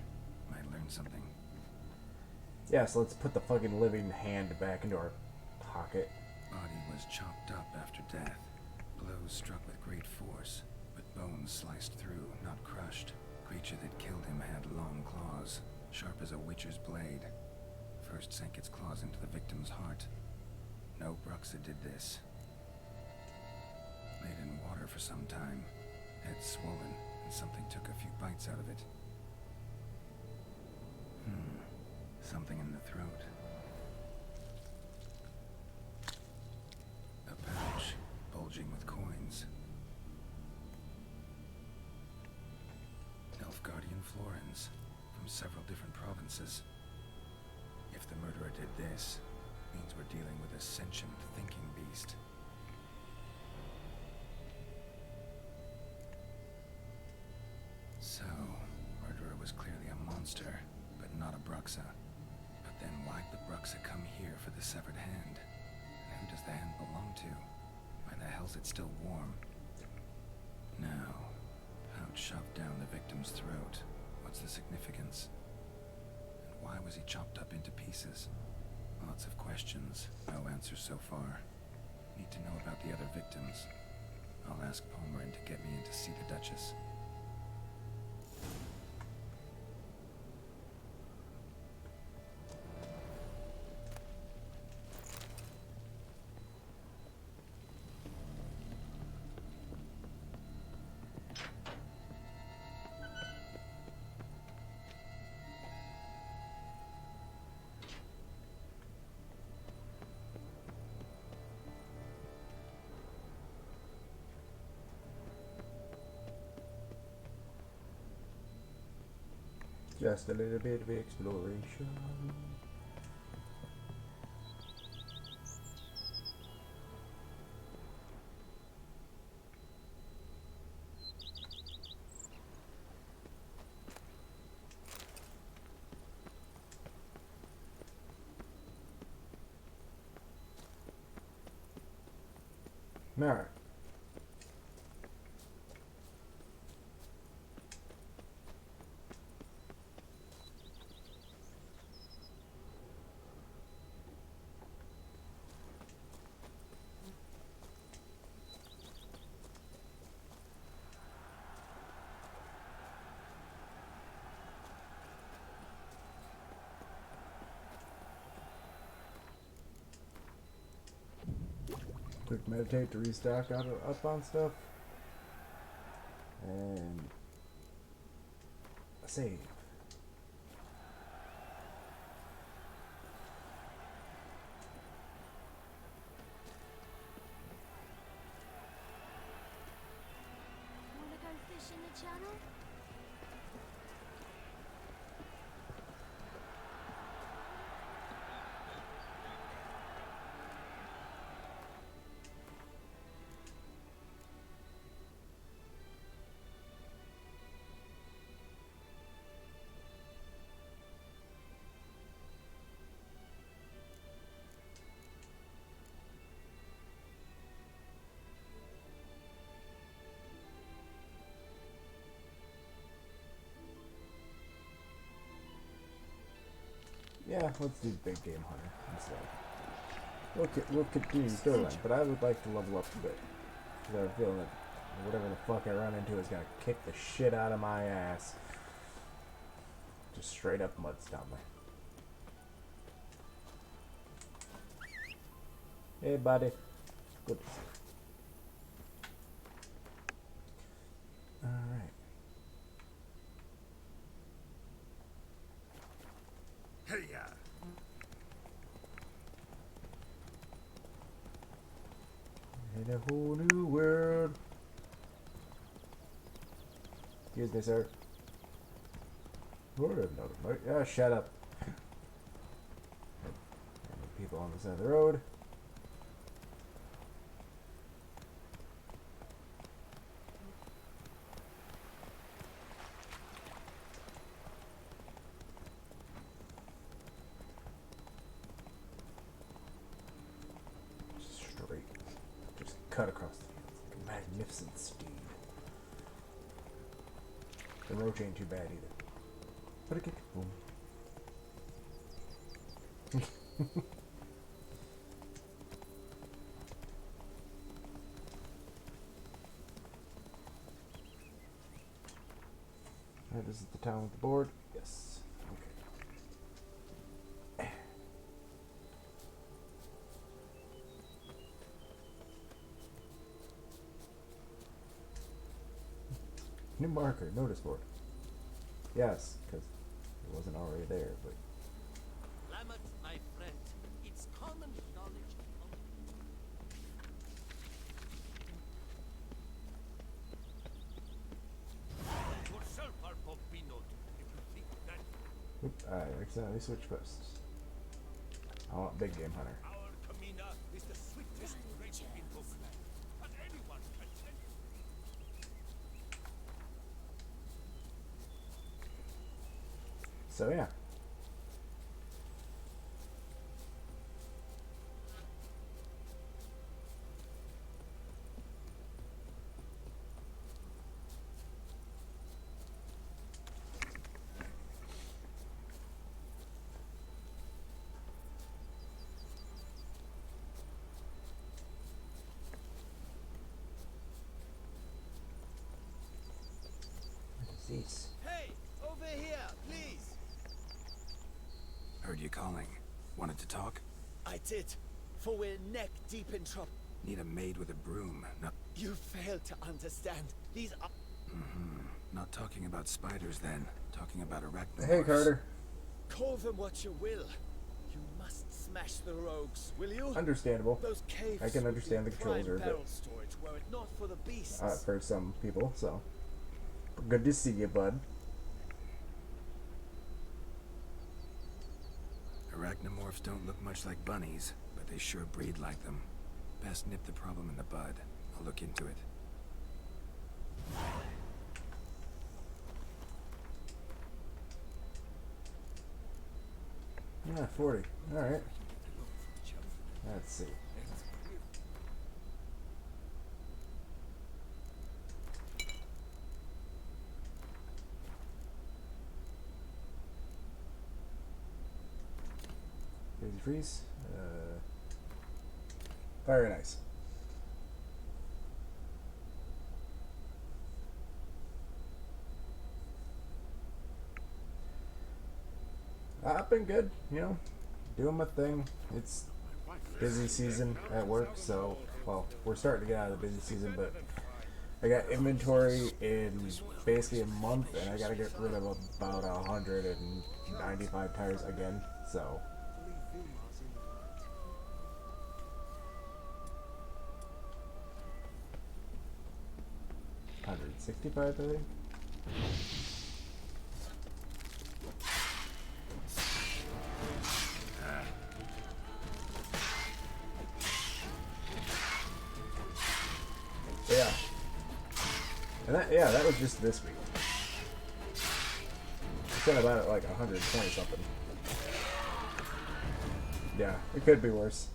Might learn something. Yes, let's put the fucking living hand back into our pocket. Body was chopped up after death. Blows struck with great force, but bones sliced through, not crushed. Creature that killed him had long claws, sharp as a witcher's blade. First sank its claws into the victim's heart. No Bruxa did this. Laid in water for some time. Head swollen, and something took a few bites out of it. Something in the throat. A pouch, bulging with coins. Nilfgaardian florins, from several different provinces. If the murderer did this, means we're dealing with a sentient thinking beast. So, murderer was clearly a monster, but not a Bruxa. But then why'd the Bruxa come here for the severed hand? And who does the hand belong to? Why the hell's it still warm? Now, pouch shoved down the victim's throat. What's the significance? And why was he chopped up into pieces? Lots of questions, no answers so far. Need to know about the other victims. I'll ask Palmerin to get me in to see the Duchess. Just a little bit of exploration. Alright. Quick meditate to restock up on stuff. And save. Wanna go fish in the channel? Yeah, let's do big game hunter instead. We'll continue storyline, but I would like to level up a bit. Because I have a feeling that whatever the fuck I run into is gonna kick the shit out of my ass. Just straight up mud stomp me. Hey buddy. Good to see you. Alright. Hey-ya! In a whole new world. Excuse me, sir. Shut up. People on the side of the road. Cut across the fields like a magnificent steed. The roach ain't too bad either. But it gets boom. Alright, this is the town with the board. Yes. Okay. New marker, notice board. Yes, because it wasn't already there, but... Lamet, my friend, it's common knowledge. Yourself are Pompino, if you think that. Oop, I accidentally switched posts. I want big game hunter. Our Camina is the swiftest race in Bookland. But anyone can tell you. So yeah. Disease. Hey, over here, please. Heard you calling. Wanted to talk? I did, for we're neck deep in trouble. Need a maid with a broom. Not... You fail to understand. These are... Not talking about spiders then. Talking about arachnomorphs. Hey, Carter. Call them what you will. You must smash the rogues, will you? Understandable. Those caves I can would understand be the controls prime are a bit barrel storage were it not for the beasts. for some people, so. Good to see you, bud. Arachnomorphs don't look much like bunnies, but they sure breed like them. Best nip the problem in the bud. I'll look into it. Yeah, 40. Alright. Let's see. Crazy freeze. Very nice. I've been good, you know, doing my thing. It's busy season at work, so, well, we're starting to get out of the busy season, but I got inventory in basically a month, and I gotta get rid of about 195 tires again, so. 165, I think. Yeah. And that was just this week. I said about it like 120 something. Yeah, it could be worse.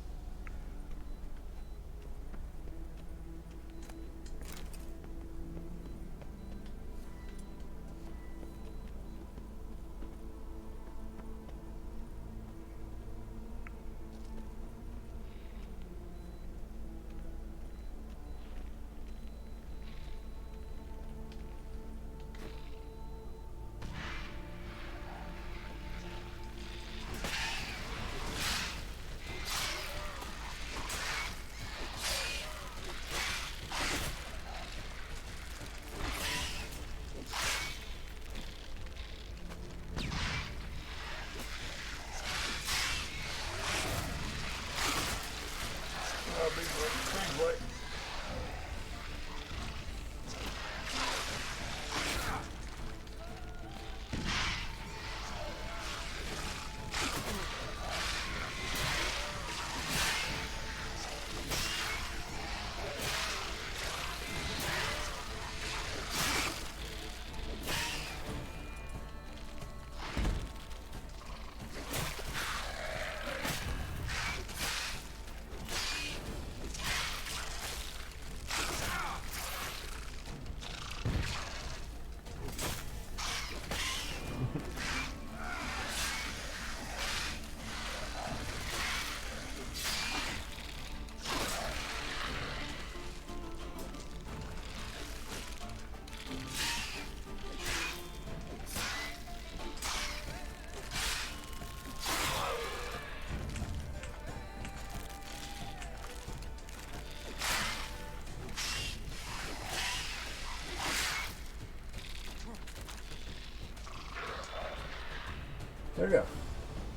There we go.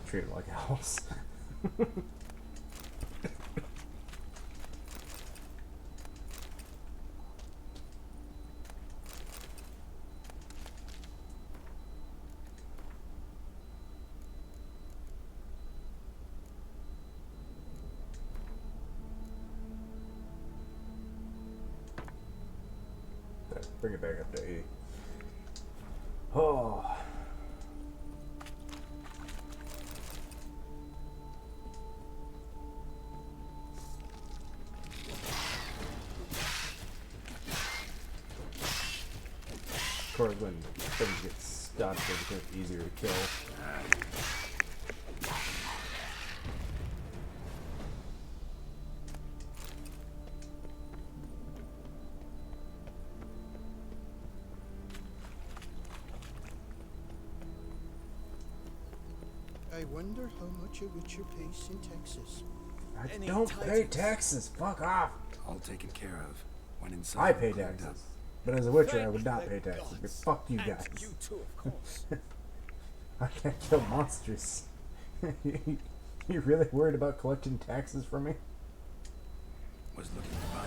Treat them like owls. Bring it back up to 80. Oh. Of course, when things get stuck, it becomes easier to kill. I wonder how much a witcher pays in taxes. I don't pay taxes. Fuck off. All taken care of. When inside. I pay taxes. But as a witcher, I would not pay taxes. But fuck you guys. You too, of course. I can't kill monsters. You really worried about collecting taxes from me? Was looking to buy.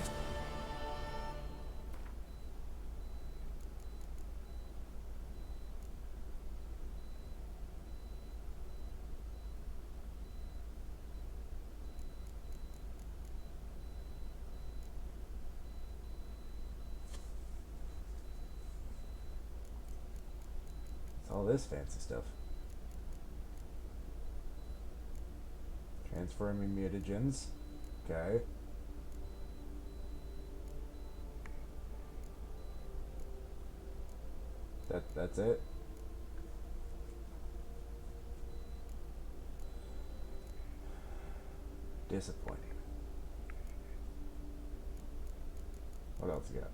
All this fancy stuff. Transforming mutagens. Okay. That's it. Disappointing. What else you got?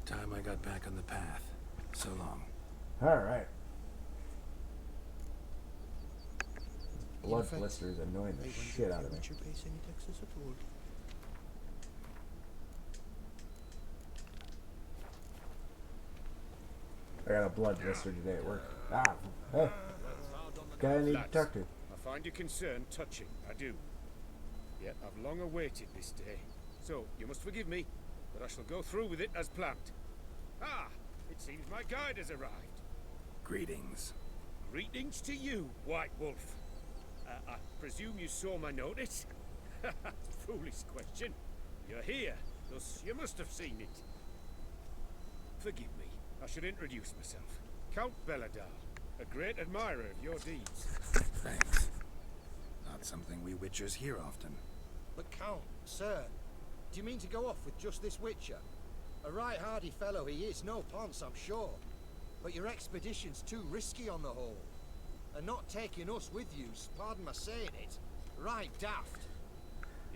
Time I got back on the path. So long. Alright. Blood In fact, blister is annoying the I wonder shit if out a of me. witcher pays any taxes at all. I got a blood blister today at work. Ah, hey. Guy I need to talk to. I find your concern touching, I do. Yet I've long awaited this day. So, you must forgive me, but I shall go through with it as planned. Ah, it seems my guide has arrived. Greetings. Greetings to you, White Wolf. I presume you saw my notice? Foolish question. You're here, thus you must have seen it. Forgive me, I should introduce myself. Count Belladar, a great admirer of your deeds. Thanks. Not something we witchers hear often. But Count, sir, do you mean to go off with just this witcher? A right hardy fellow he is, no ponce, I'm sure. But your expedition's too risky on the whole. And not taking us with you's, pardon my saying it, right daft.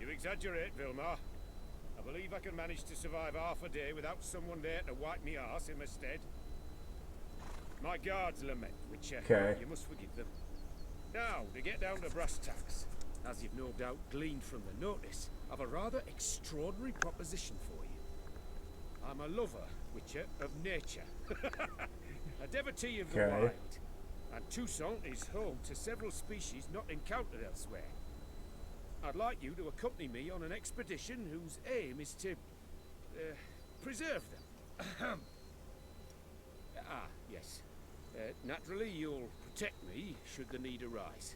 You exaggerate, Vilmar. I believe I can manage to survive half a day without someone there to wipe me arse in my stead. My guards lament, Witcher. Okay. You must forgive them. Now, to get down to brass tacks, as you've no doubt gleaned from the notice, I've a rather extraordinary proposition for you. I'm a lover, Witcher, of nature. A devotee of the Okay. wild. And Toussaint is home to several species not encountered elsewhere. I'd like you to accompany me on an expedition whose aim is to preserve them. Yes. Naturally, you'll protect me should the need arise.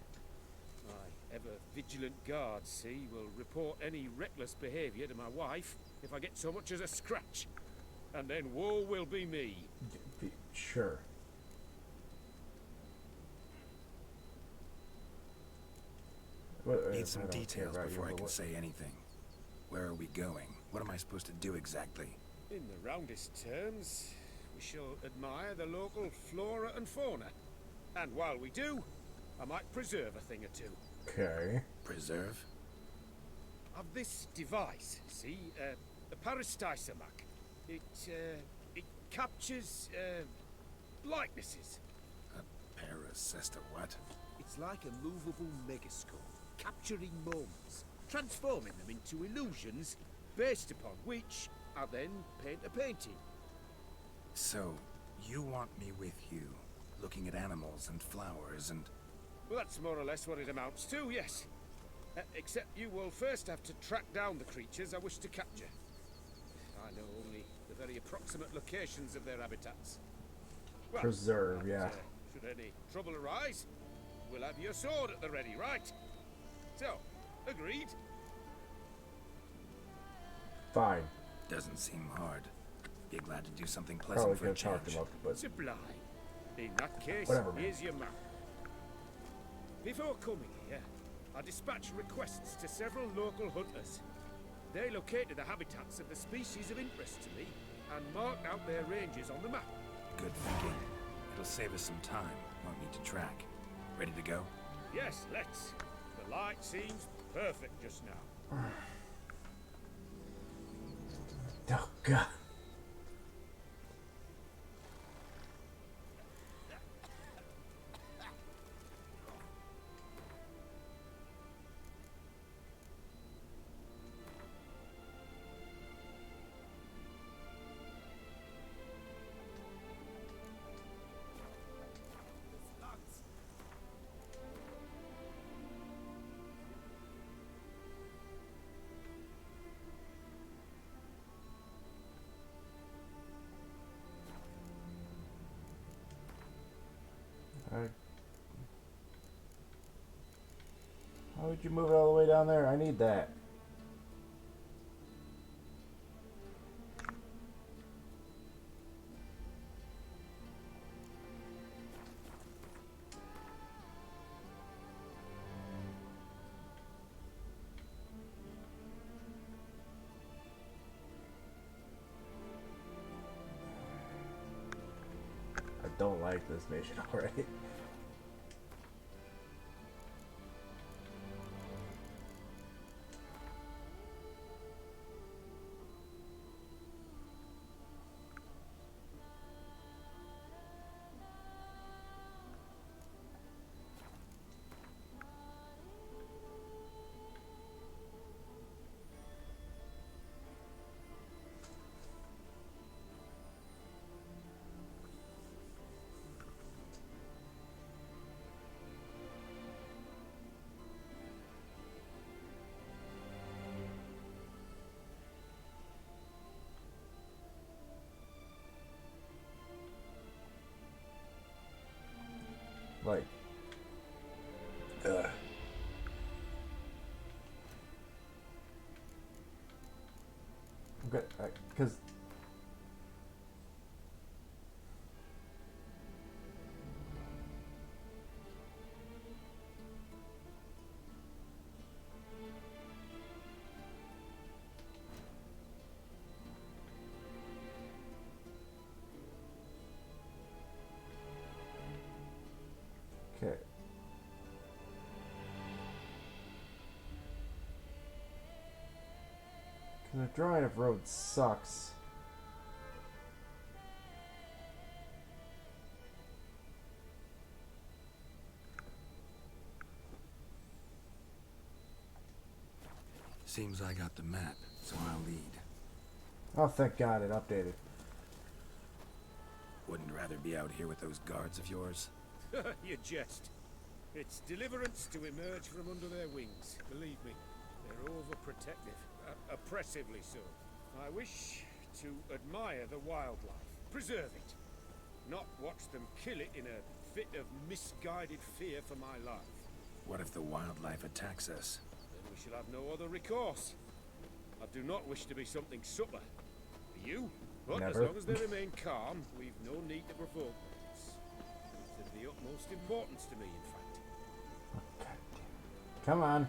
My ever-vigilant guards, see, will report any reckless behavior to my wife if I get so much as a scratch. And then woe will be me. Sure. Need some I don't care details about you, before I but can what- say anything. Where are we going? What am I supposed to do exactly? In the roundest terms, we shall admire the local flora and fauna. And while we do, I might preserve a thing or two. Okay. Preserve? Of this device, see, the Parastysomac. It captures, likenesses. Paris as to what? It's like a movable megascope, capturing moments, transforming them into illusions, based upon which I then paint a painting. So, you want me with you, looking at animals and flowers and... Well, that's more or less what it amounts to, yes. Except you will first have to track down the creatures I wish to capture. I know only the very approximate locations of their habitats. Well, Preserve, yeah. Should any trouble arise, we'll have your sword at the ready, right? So, agreed? Fine. Doesn't seem hard. Be glad to do something pleasant Probably for a could have talked change. about it, but Sublime. In that case, whatever, man. here's your map. Before coming here, I dispatched requests to several local hunters. They located the habitats of the species of interest to me and marked out their ranges on the map. Good thinking. It'll save us some time. Won't need to track. Ready to go? Yes, let's. The light seems perfect just now. oh god. How would you move it all the way down there? I need that. I don't like this mission already. Like, okay, because okay. The drawing of road sucks. Seems I got the map, so I'll lead. Oh, thank God it updated. Wouldn't rather be out here with those guards of yours? You jest. It's deliverance to emerge from under their wings. Believe me, they're overprotective. Oppressively so. I wish to admire the wildlife, preserve it, not watch them kill it in a fit of misguided fear for my life. What if the wildlife attacks us? Then we shall have no other recourse. I do not wish to be something subtler. For you? But Never. as long as they remain calm, we've no need to provoke them. It's of the utmost importance to me, in fact. Okay. Come on.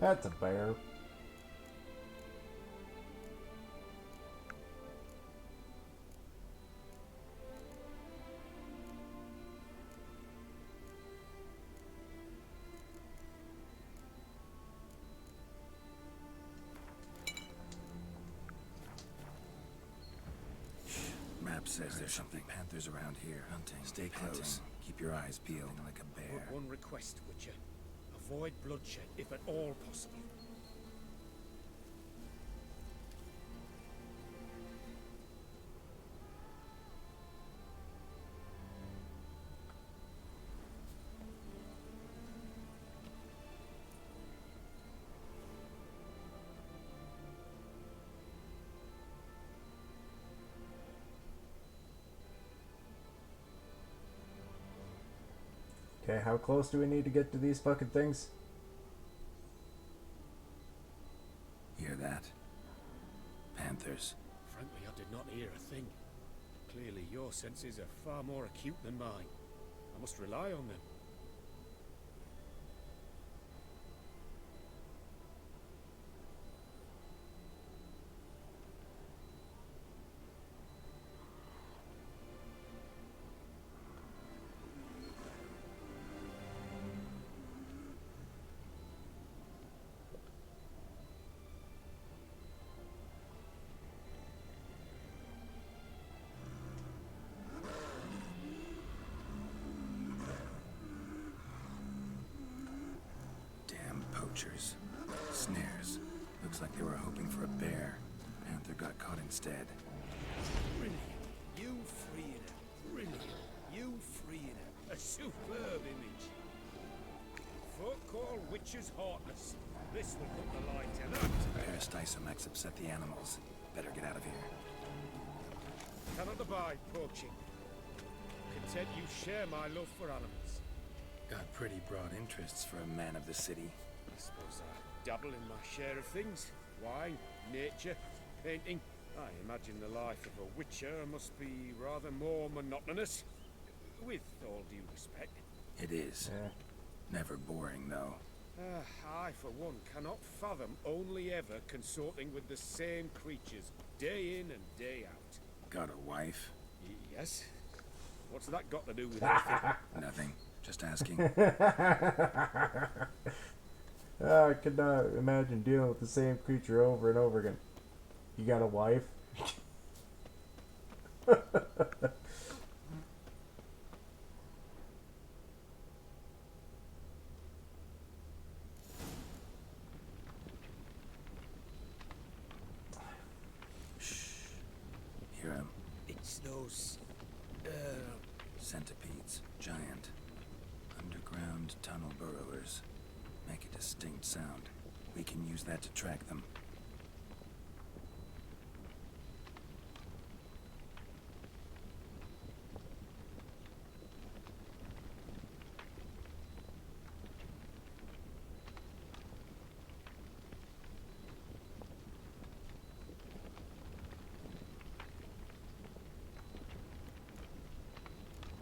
That's a bear. Map says there's something. Panthers around here hunting. Stay close. Keep your eyes peeled like a bear. One request, Witcher. Avoid bloodshed, if at all possible. Okay, how close do we need to get to these fucking things? Hear that? Panthers. Frankly, I did not hear a thing. Clearly, your senses are far more acute than mine. I must rely on them. Damn poachers. Snares. Looks like they were hoping for a bear. Panther got caught instead. Brilliant. You freeing her. Brilliant. You freeing her. A superb image. Folk call witches heartless. This will put the light to that. Peristysomex upset the animals. Better get out of here. Cannot abide poaching. Content you share my love for animals. Got pretty broad interests for a man of the city. I suppose I dabble in my share of things. Wine, nature, painting. I imagine the life of a witcher must be rather more monotonous. With all due respect. It is. Never boring, though. I, for one, cannot fathom only ever consorting with the same creatures, day in and day out. Got a wife? Yes. What's that got to do with anything? Nothing. Just asking. I could not imagine dealing with the same creature over and over again. You got a wife? Hear him. It's those... Centipedes. Giant. Underground tunnel burrowers. Make a distinct sound. We can use that to track them.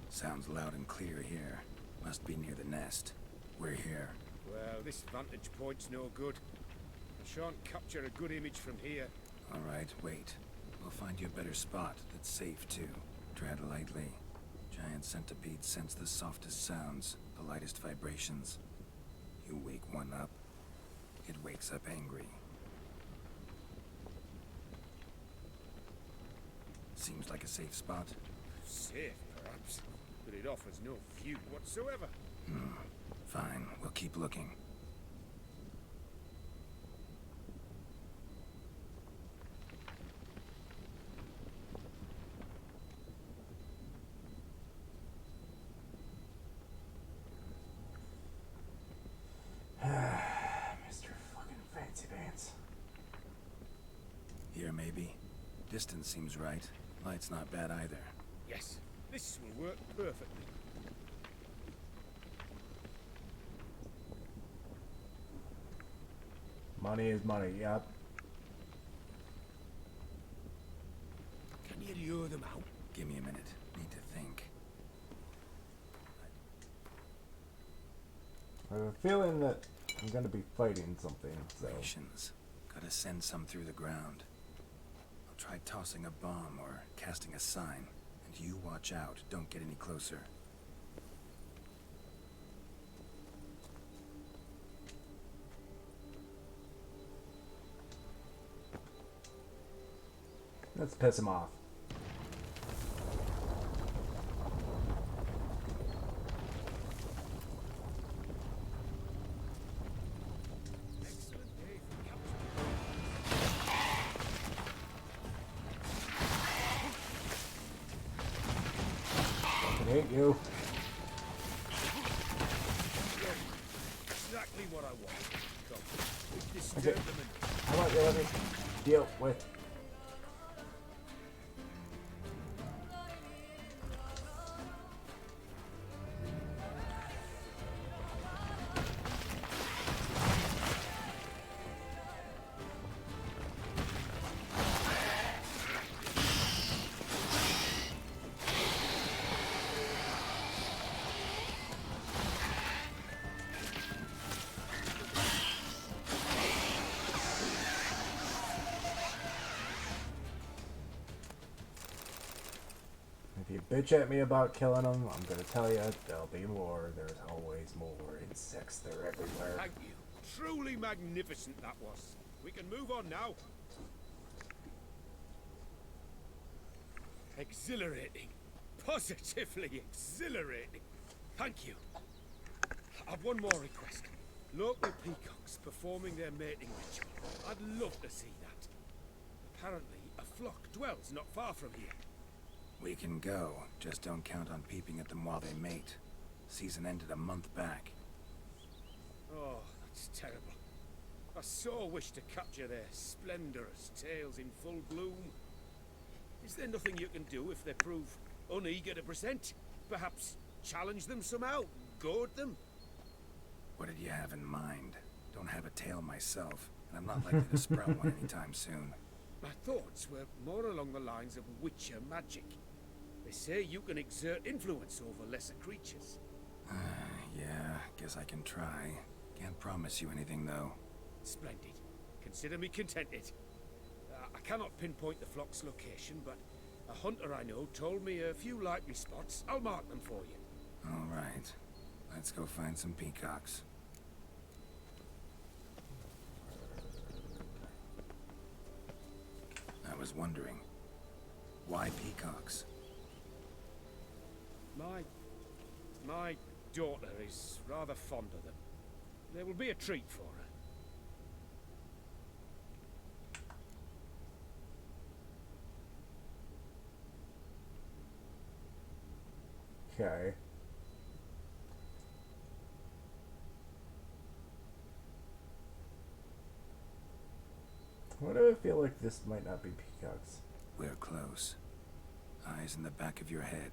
Sounds loud and clear here. Must be near the nest. We're here. Well, this vantage point's no good. I shan't capture a good image from here. All right, wait. We'll find you a better spot that's safe, too. Tread lightly. Giant centipedes sense the softest sounds, the lightest vibrations. You wake one up, it wakes up angry. Seems like a safe spot. Safe, perhaps, but it offers no view whatsoever. Fine, we'll keep looking. Mr. fucking Fancy Pants. Here, maybe. Distance seems right. Light's not bad either. Yes, this will work perfectly. Money is money, yep. Can you lure them out? Give me a minute. Need to think. I have a feeling that I'm gonna be fighting something, so... Rations. Gotta send some through the ground. I'll try tossing a bomb or casting a sign. And you watch out. Don't get any closer. Let's piss him off. I hate you. Exactly what I want. Come, we've Okay. disturbed them and How about you let me deal with... If you bitch at me about killing them, I'm gonna tell you there'll be more. There's always more. Insects, they're everywhere. thank you. Truly magnificent that was. We can move on now. Exhilarating. Positively exhilarating. Thank you. I've one more request. Local peacocks performing their mating ritual. I'd love to see that. Apparently, a flock dwells not far from here. We can go. Just don't count on peeping at them while they mate. Season ended a month back. Oh, that's terrible. I so wish to capture their splendorous tails in full bloom. Is there nothing you can do if they prove uneager to present? Perhaps challenge them somehow? Goad them? What did you have in mind? Don't have a tail myself, and I'm not likely to sprout one anytime soon. My thoughts were more along the lines of Witcher magic. They say you can exert influence over lesser creatures. Yeah, guess I can try. Can't promise you anything, though. Splendid. Consider me contented. I cannot pinpoint the flock's location, but a hunter I know told me a few likely spots. I'll mark them for you. All right. Let's go find some peacocks. I was wondering, why peacocks? My daughter is rather fond of them. They will be a treat for her. Okay. Why do I feel like this might not be peacocks? We're close. Eyes in the back of your head.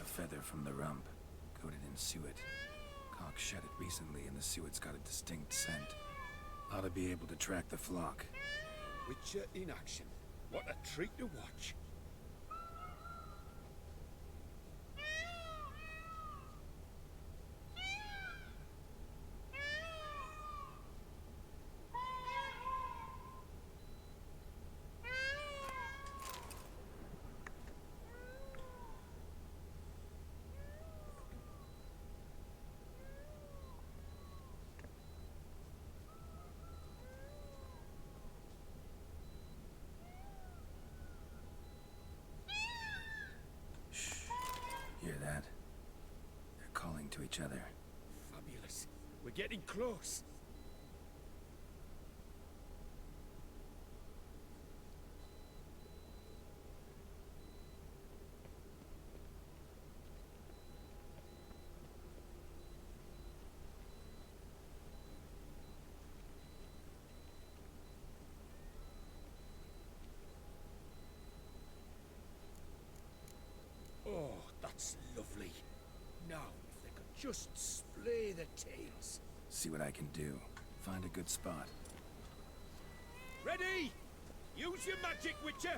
A feather from the rump, coated in suet. Cock shed it recently and the suet's got a distinct scent. Ought to be able to track the flock. Witcher in action. What a treat to watch. Hear that? They're calling to each other. Fabulous. We're getting close. Oh, that's lovely. Now, if they could just splay the tails. See what I can do. Find a good spot. Ready? Use your magic, Witcher!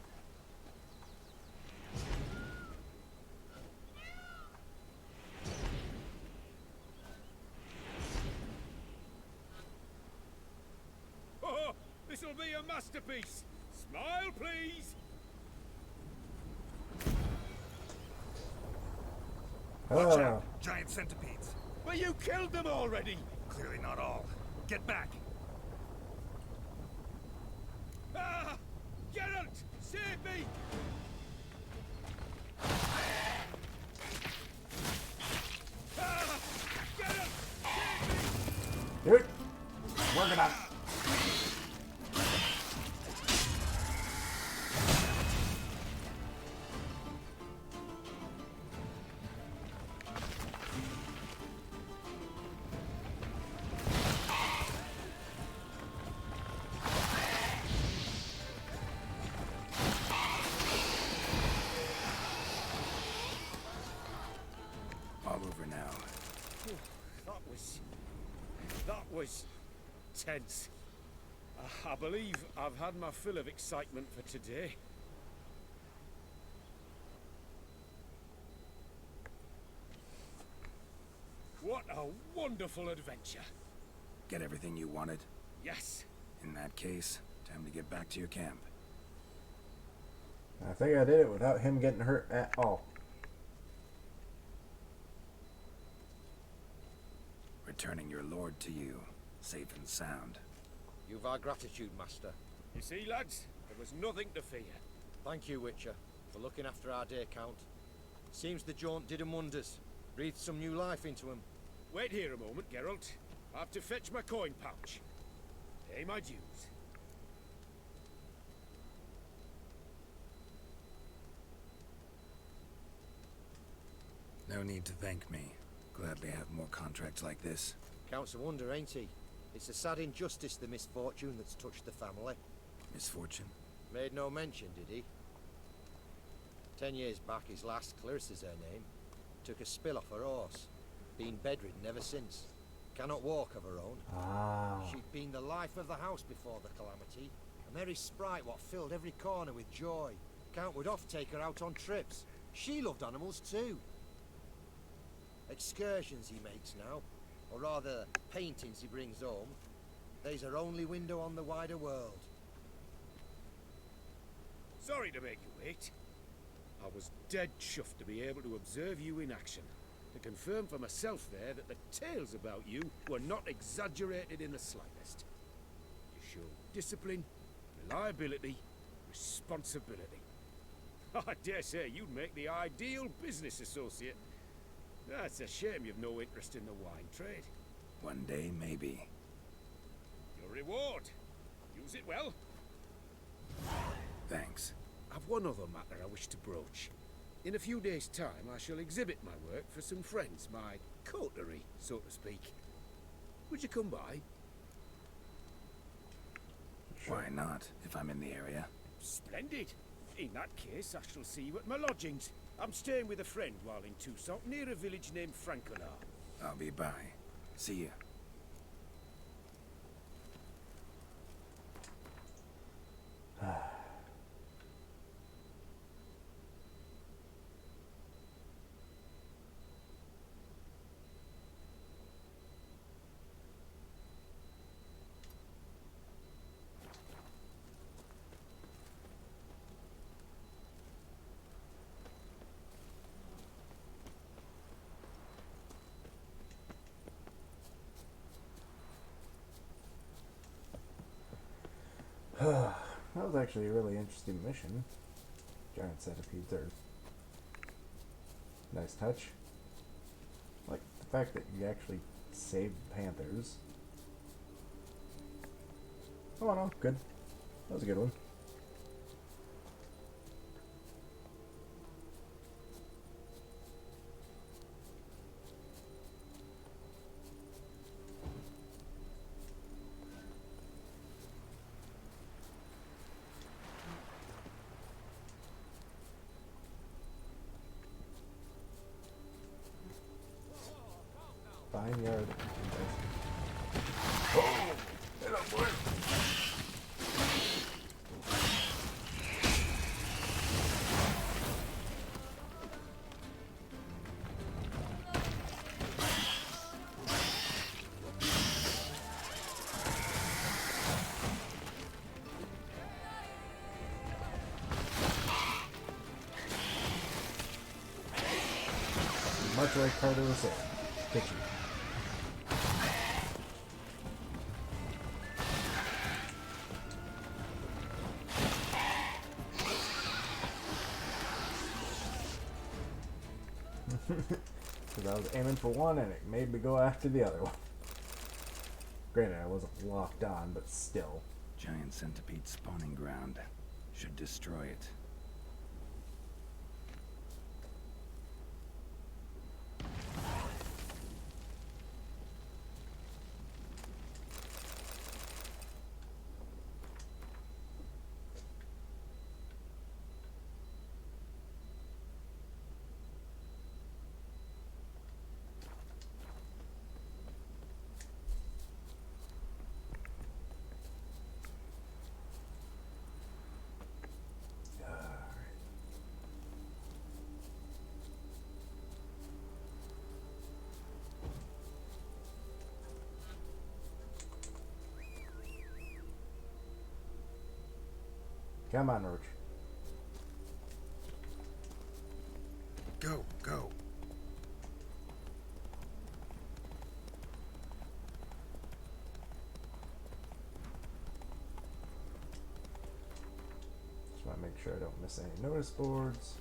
This'll be a masterpiece. Smile, please. Watch Oh, out! Giant centipedes. But you killed them already. Clearly not all. Get back! Ah! Geralt! Save me! Ah! Geralt! Save me! do it. Working on it. All over now. That was tense. I believe I've had my fill of excitement for today. What a wonderful adventure. Get everything you wanted? Yes. In that case, time to get back to your camp. I think I did it without him getting hurt at all. Returning your lord to you, safe and sound. You've our gratitude, Master. You see, lads, there was nothing to fear. Thank you, Witcher, for looking after our day count. Seems the jaunt did 'em wonders. Breathed some new life into 'em. Wait here a moment, Geralt. I have to fetch my coin pouch. Pay my dues. No need to thank me. Gladly have more contracts like this. Counts a wonder, ain't he? It's a sad injustice, the misfortune that's touched the family. Misfortune? Made no mention, did he? 10 years back, his last, Clarissa's her name, took a spill off her horse. Been bedridden ever since. Cannot walk of her own. Ah. She'd been the life of the house before the calamity. A merry sprite what filled every corner with joy. Count would oft take her out on trips. She loved animals too. Excursions he makes now, or rather paintings he brings home. They's her only window on the wider world. Sorry to make you wait. I was dead chuffed to be able to observe you in action. To confirm for myself there that the tales about you were not exaggerated in the slightest. You show discipline, reliability, responsibility. I dare say you'd make the ideal business associate. That's a shame you've no interest in the wine trade. One day, maybe. Your reward. Use it well. Thanks. I've one other matter I wish to broach. In a few days' time, I shall exhibit my work for some friends, my coterie, so to speak. Would you come by? Why not, if I'm in the area? Splendid. In that case, I shall see you at my lodgings. I'm staying with a friend while in Toussaint, near a village named Franconar. I'll be by. See ya. That was actually a really interesting mission. Giant centipedes are nice touch. Like the fact that you actually saved panthers. Oh no, good. That was a good one. Vineyard. Oh! Get up, boy! much like Carter was saying. Kitchen. Because I was aiming for one and it made me go after the other one. Granted, I wasn't locked on, but still. Giant centipede spawning ground. Should destroy it. Come on, Roach. Go, go. Just want to make sure I don't miss any notice boards.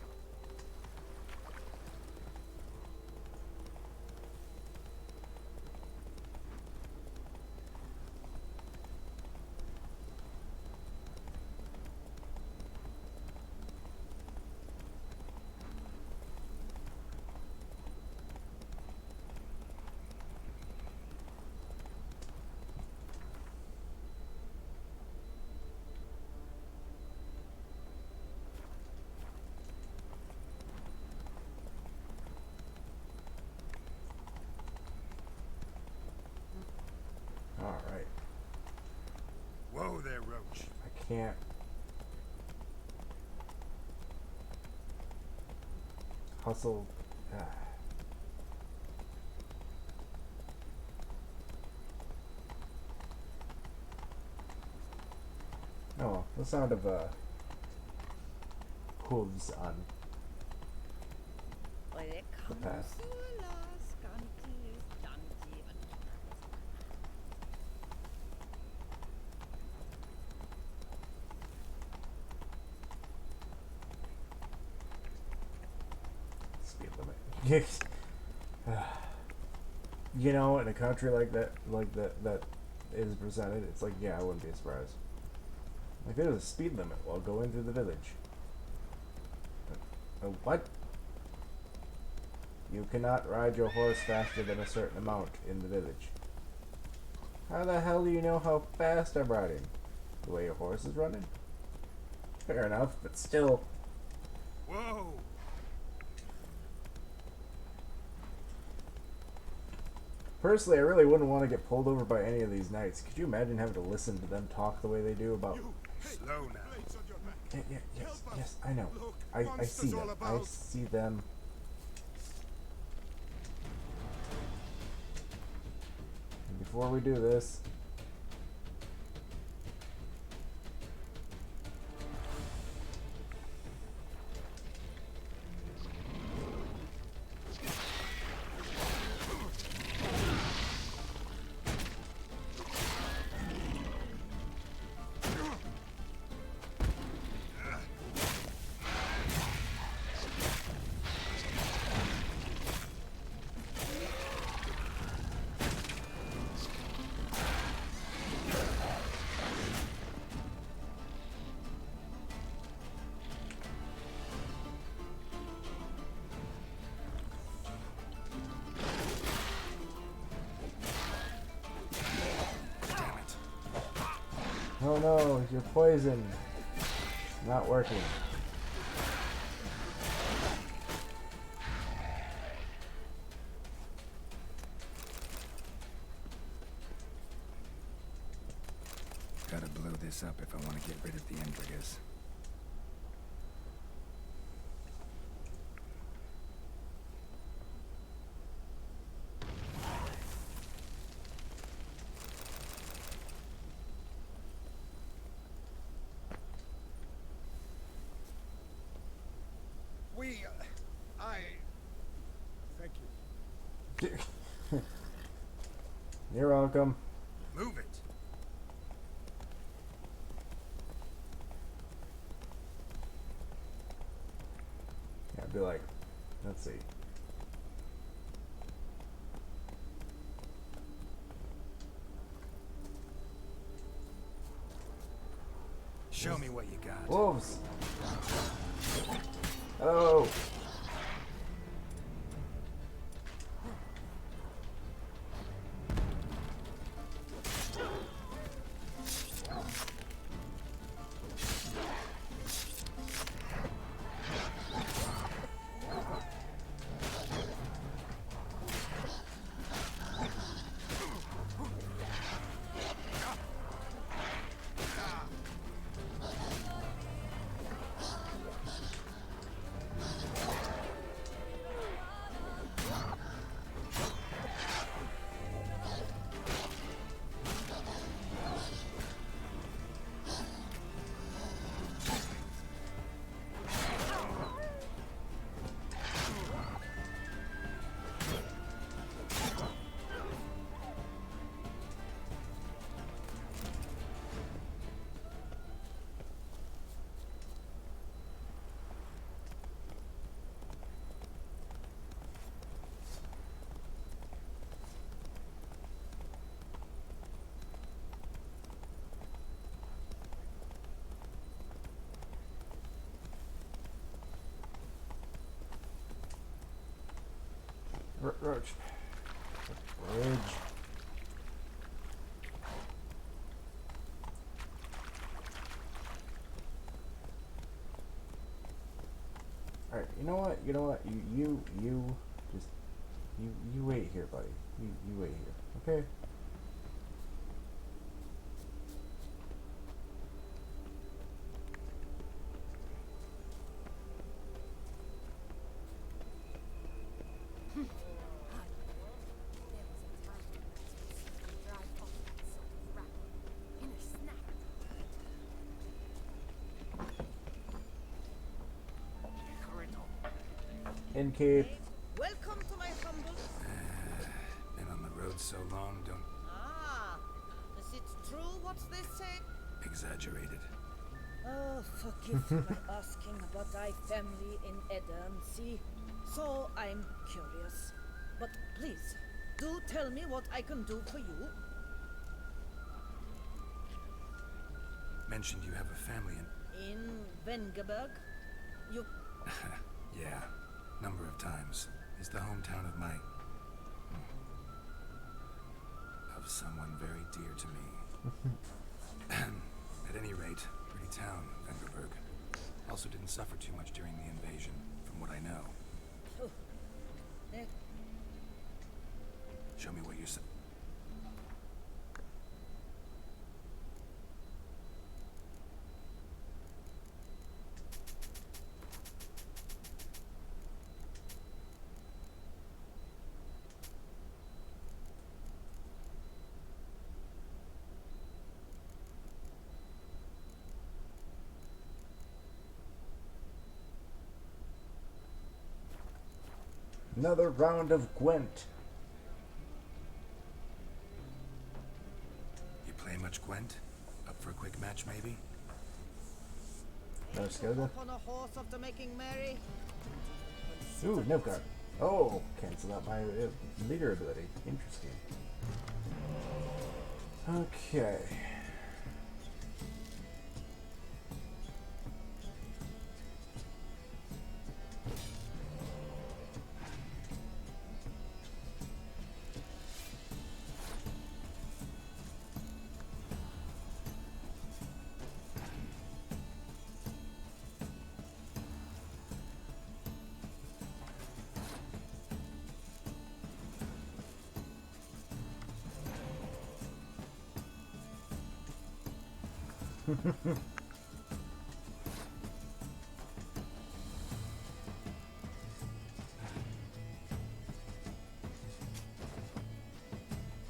Alright. Whoa there, Roach. I can't. Hustle. Oh, well, the sound of hooves on the path. Speed limit. You know, in a country like that is presented, it's like, yeah, I wouldn't be surprised. Like, there's a speed limit while going through the village. What? You cannot ride your horse faster than a certain amount in the village. How the hell do you know how fast I'm riding? The way your horse is running? Fair enough, but still. Whoa! Personally, I really wouldn't want to get pulled over by any of these knights. Could you imagine having to listen to them talk the way they do about... Slow now. Yes, I know. I see them. I see them. And before we do this... Oh no, you're poisoned. Not working. Gotta blow this up if I want to get rid of the Endriggers. Thank you. You're welcome. Move it. Yeah, I'd be like, let's see. Show me what you got. Wolves! Hello! Roach. Bridge. Alright, you know what? You know what? You just you wait here, buddy. You wait here. Okay? In cave. Welcome to my humble. Been on the road so long, don't Ah, is it true what they say? exaggerate it. Oh, forgive me for asking about thy family in Eden, see? So I'm curious. But please, do tell me what I can do for you. Mentioned you have a family In Vengerberg? You... Yeah, number of times. Is the hometown of my... of someone very dear to me. At any rate, pretty town, Vengerberg. Also didn't suffer too much during the invasion, from what I know. Oh. Eh, Show me what you said. Another round of Gwent. You play much Gwent? Up for a quick match, maybe? No schedule. up on a horse after making merry? Ooh, Nilfgaard. Oh, cancel out my leader ability. Interesting. Okay.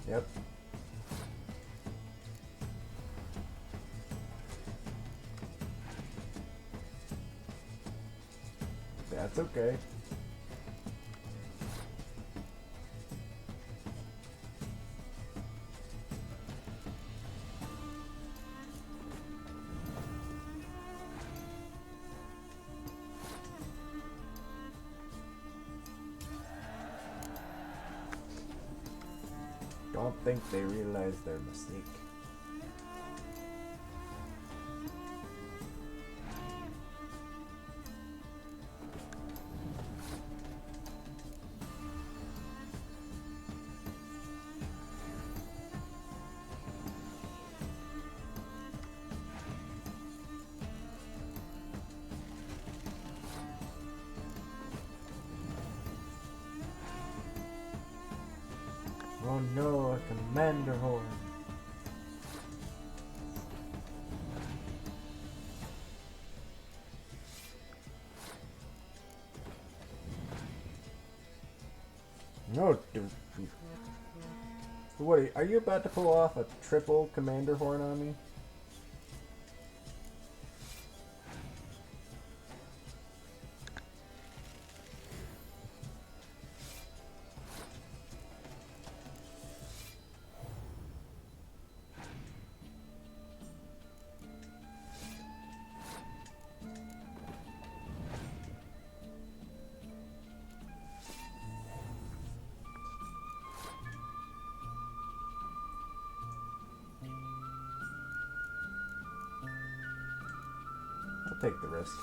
Yep. That's okay. Don't think they realize their mistake. Oh no, a commander horn. No, dude. What are you about to pull off a triple commander horn on me? I'll take the risk.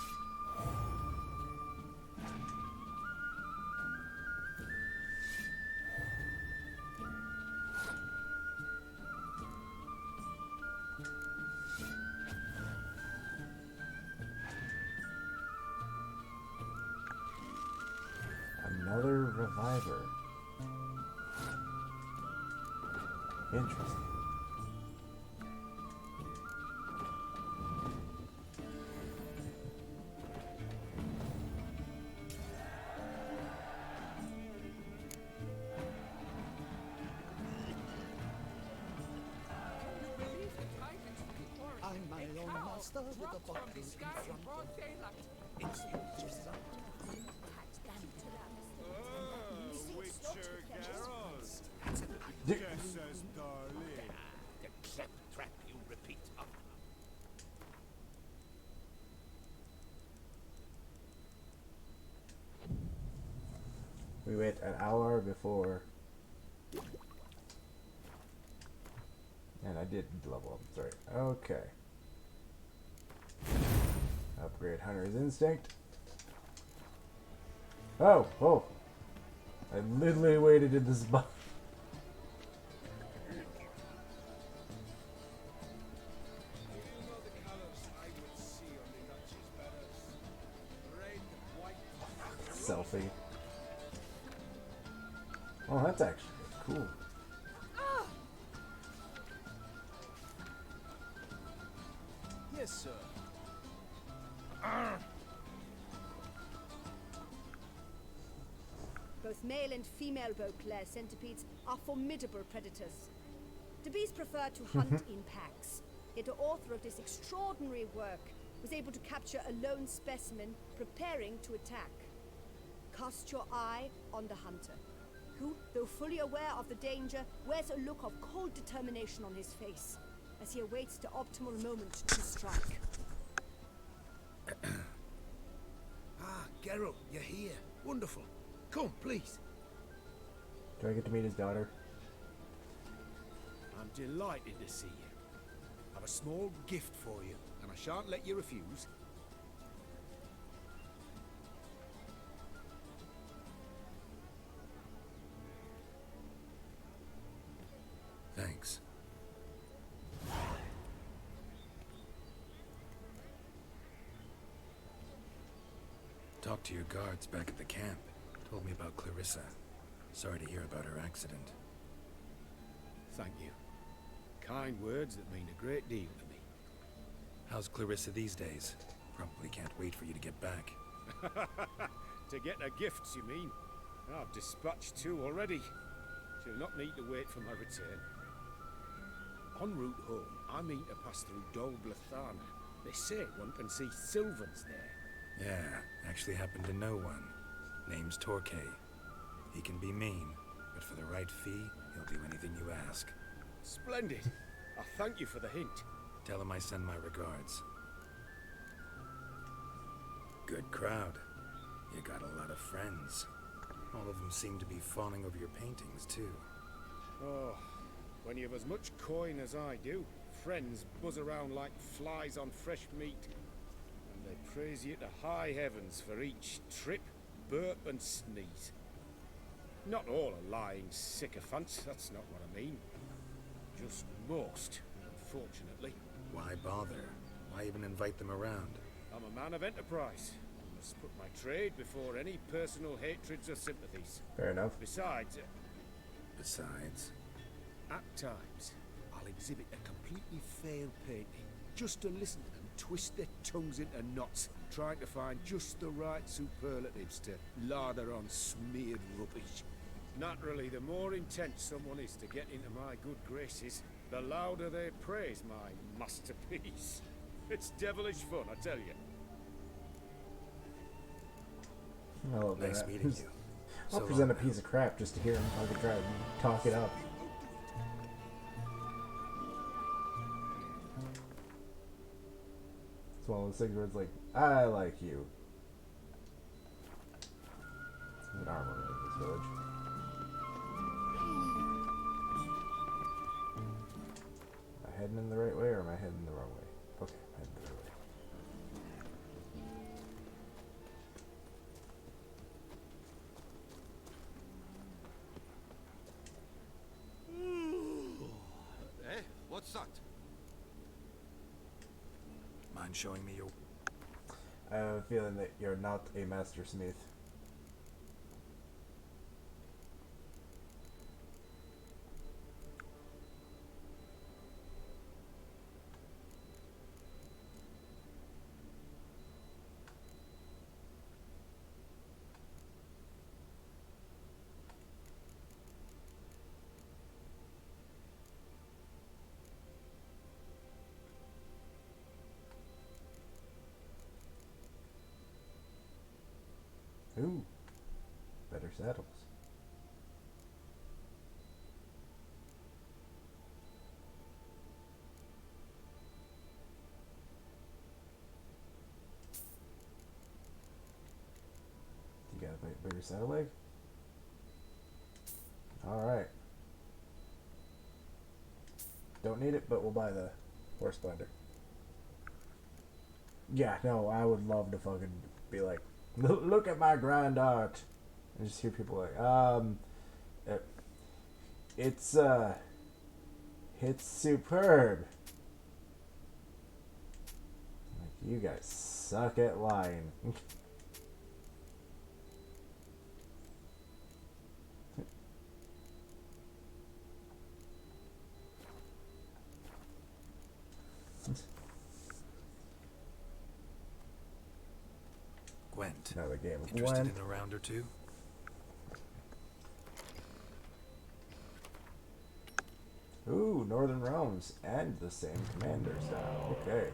Another reviver. Interesting. I'm my own master with a bottle in front of me. It's just Yes, darling. The claptrap you repeat. We wait an hour before. And I did level up, sorry. Okay. Upgrade Hunter's Instinct. Oh, oh. I literally waited in this spot. Selfie. Oh, that's actually cool. Yes, sir. Both male and female Beauclair centipedes are formidable predators. The bees prefer to hunt in packs, yet the author of this extraordinary work was able to capture a lone specimen preparing to attack. Cast your eye on the hunter, who, though fully aware of the danger, wears a look of cold determination on his face as he awaits the optimal moment to strike. Geralt, you're here. Wonderful. Come, please. Do I get to meet his daughter? I'm delighted to see you. I've a small gift for you, and I shan't let you refuse. Thanks. Talked to your guards back at the camp. Told me about Clarissa. Sorry to hear about her accident. Thank you. Kind words that mean a great deal to me. How's Clarissa these days? Probably can't wait for you to get back. To get her gifts, you mean? I've dispatched 2 already. She'll not need to wait for my return. En route home, I mean to pass through Dol Blathana. They say one can see Sylvans there. Yeah, actually happen to know one. Name's Torquay. He can be mean, but for the right fee, he'll do anything you ask. Splendid. I thank you for the hint. Tell him I send my regards. Good crowd. You got a lot of friends. All of them seem to be fawning over your paintings, too. Oh, When you've as much coin as I do, friends buzz around like flies on fresh meat. And they praise you to high heavens for each trip, burp and sneeze. Not all are lying sycophants, that's not what I mean. Just most, unfortunately. Why bother? Why even invite them around? I'm a man of enterprise. I must put my trade before any personal hatreds or sympathies. Fair enough. Besides, At times, I'll exhibit a completely failed painting, just to listen to them twist their tongues into knots, trying to find just the right superlatives to lather on smeared rubbish. Naturally, the more intent someone is to get into my good graces, the louder they praise my masterpiece. It's devilish fun, I tell you. I love Nice that. meeting you. I'll So present long a piece of crap just to hear him fucking try and talk it up. It's one of those things where it's like, I like you. There's an armory in this village. Am I heading in the right way or am I heading the wrong way? Okay, I'm heading the right way. Eh? What's that? Mind showing me your... I have a feeling that you're not a master smith. Ooh, better saddles. You got a bigger saddlebag? Alright. Don't need it, but we'll buy the horse blender. Yeah, no, I would love to fucking be like, look at my grand art. And just hear people like, it's superb. Like, you guys suck at lying. Gwent. Another game of Interested Gwent. in a round or two? Ooh, Northern Realms and the same commander style. Okay.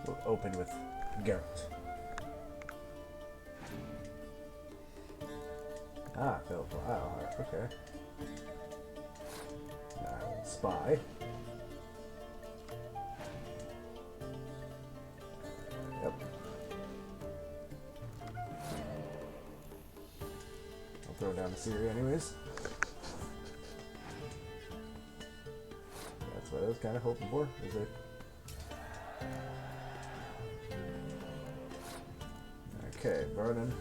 We'll open with Geralt. Ah, Philip. Wow, okay. Now, spy. Yep. I'll throw down the Siri anyways. That's what I was kind of hoping for. Is it? Okay, Vernon.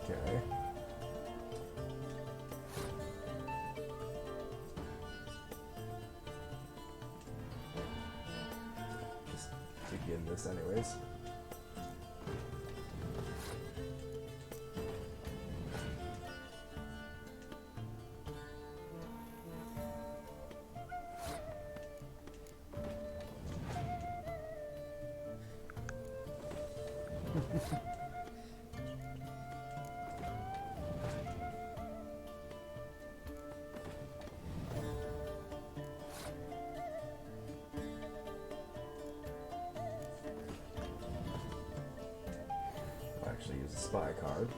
Okay. Just begin this anyways. I'll actually use a spy card.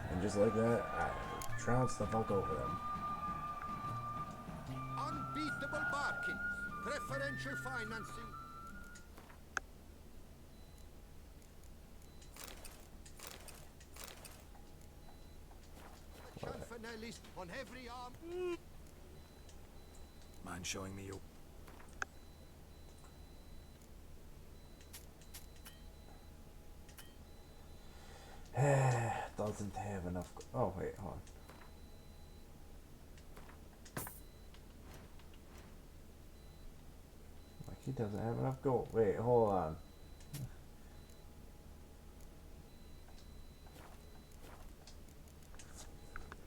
And just like that, I trounce the fuck over them. Unbeatable bargain. Preferential financing. Chanfanellis on every arm. Mind showing me your... Doesn't have enough. Oh, wait, hold on. Like he doesn't have enough gold. Wait, hold on.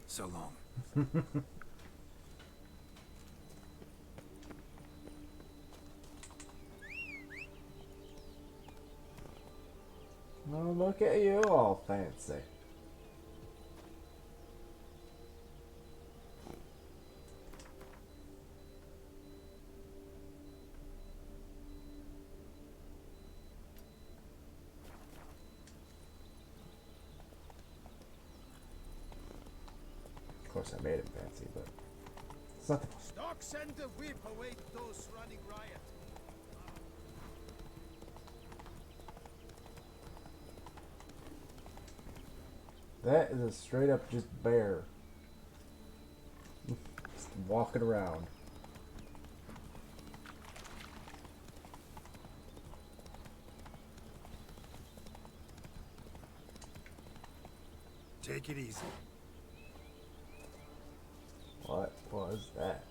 So long. Oh, look at you, all fancy. Of course, I made it fancy, but it's not the Stock send the whip await those running riot. That is a straight up just bear. Just walking around. Take it easy. What was that?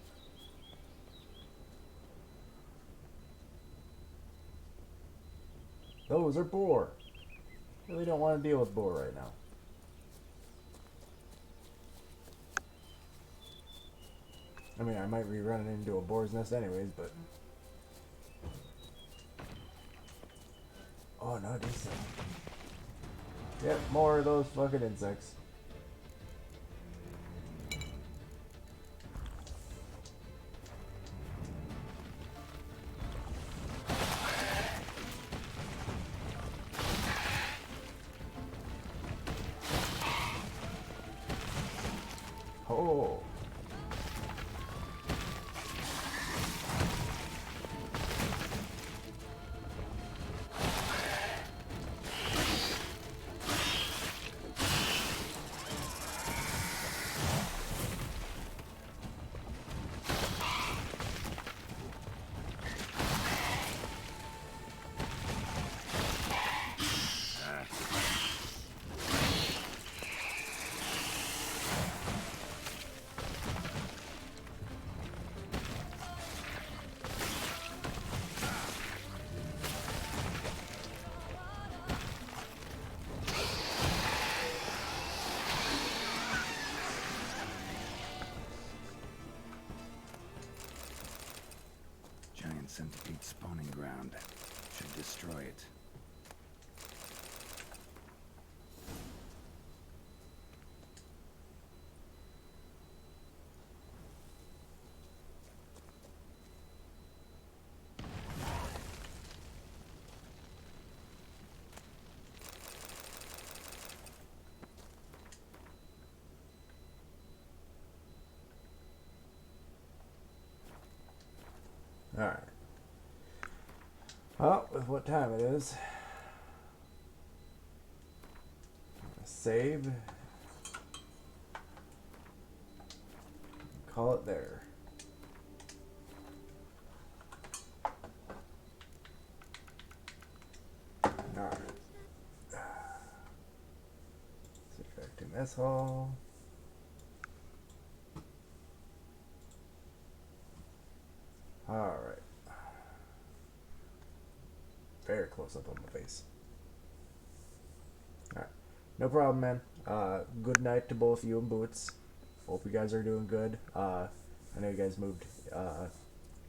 Those are boar. Really don't want to deal with boar right now. I mean, I might be running into a boar's nest anyways, but... Oh, no, decent. Yep, more of those fucking insects. Oh. Giant centipede spawning ground. Should destroy it. Alright. Well, with what time it is, save, call it there. Alright. to mess hall. Alright. Very close up on my face. Alright. No problem, man. Good night to both you and Boots. Hope you guys are doing good. I know you guys moved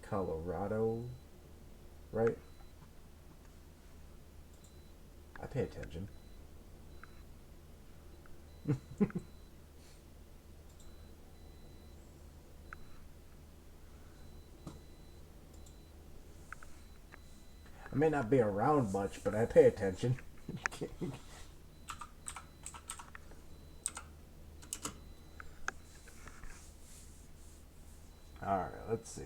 Colorado, right? I pay attention. I may not be around much, but I pay attention. Alright, let's see.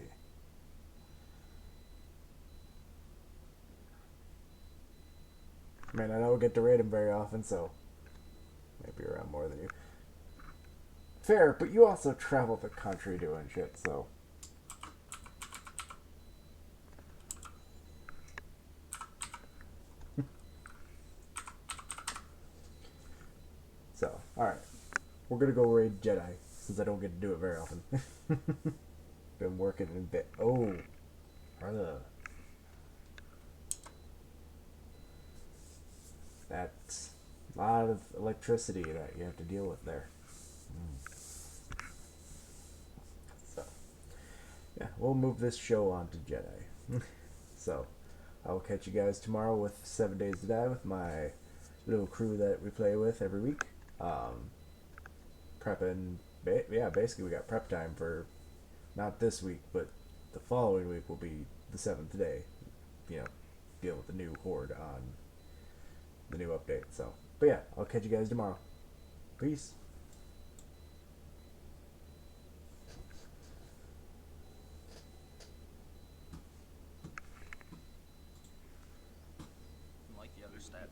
Man, I don't get to raid him very often, so maybe around more than you. Fair, but you also travel the country doing shit, so. So, alright. We're gonna go raid Jedi, since I don't get to do it very often. Been working in a bit. Oh. That's a lot of electricity that you have to deal with there. So, yeah, we'll move this show on to Jedi. So, I'll catch you guys tomorrow with 7 Days to Die with my little crew that we play with every week. Prepping, yeah, basically we got prep time for not this week, but the following week will be the 7th day. You know, deal with the new horde on the new update. So, but yeah, I'll catch you guys tomorrow. Peace. Like the other stat.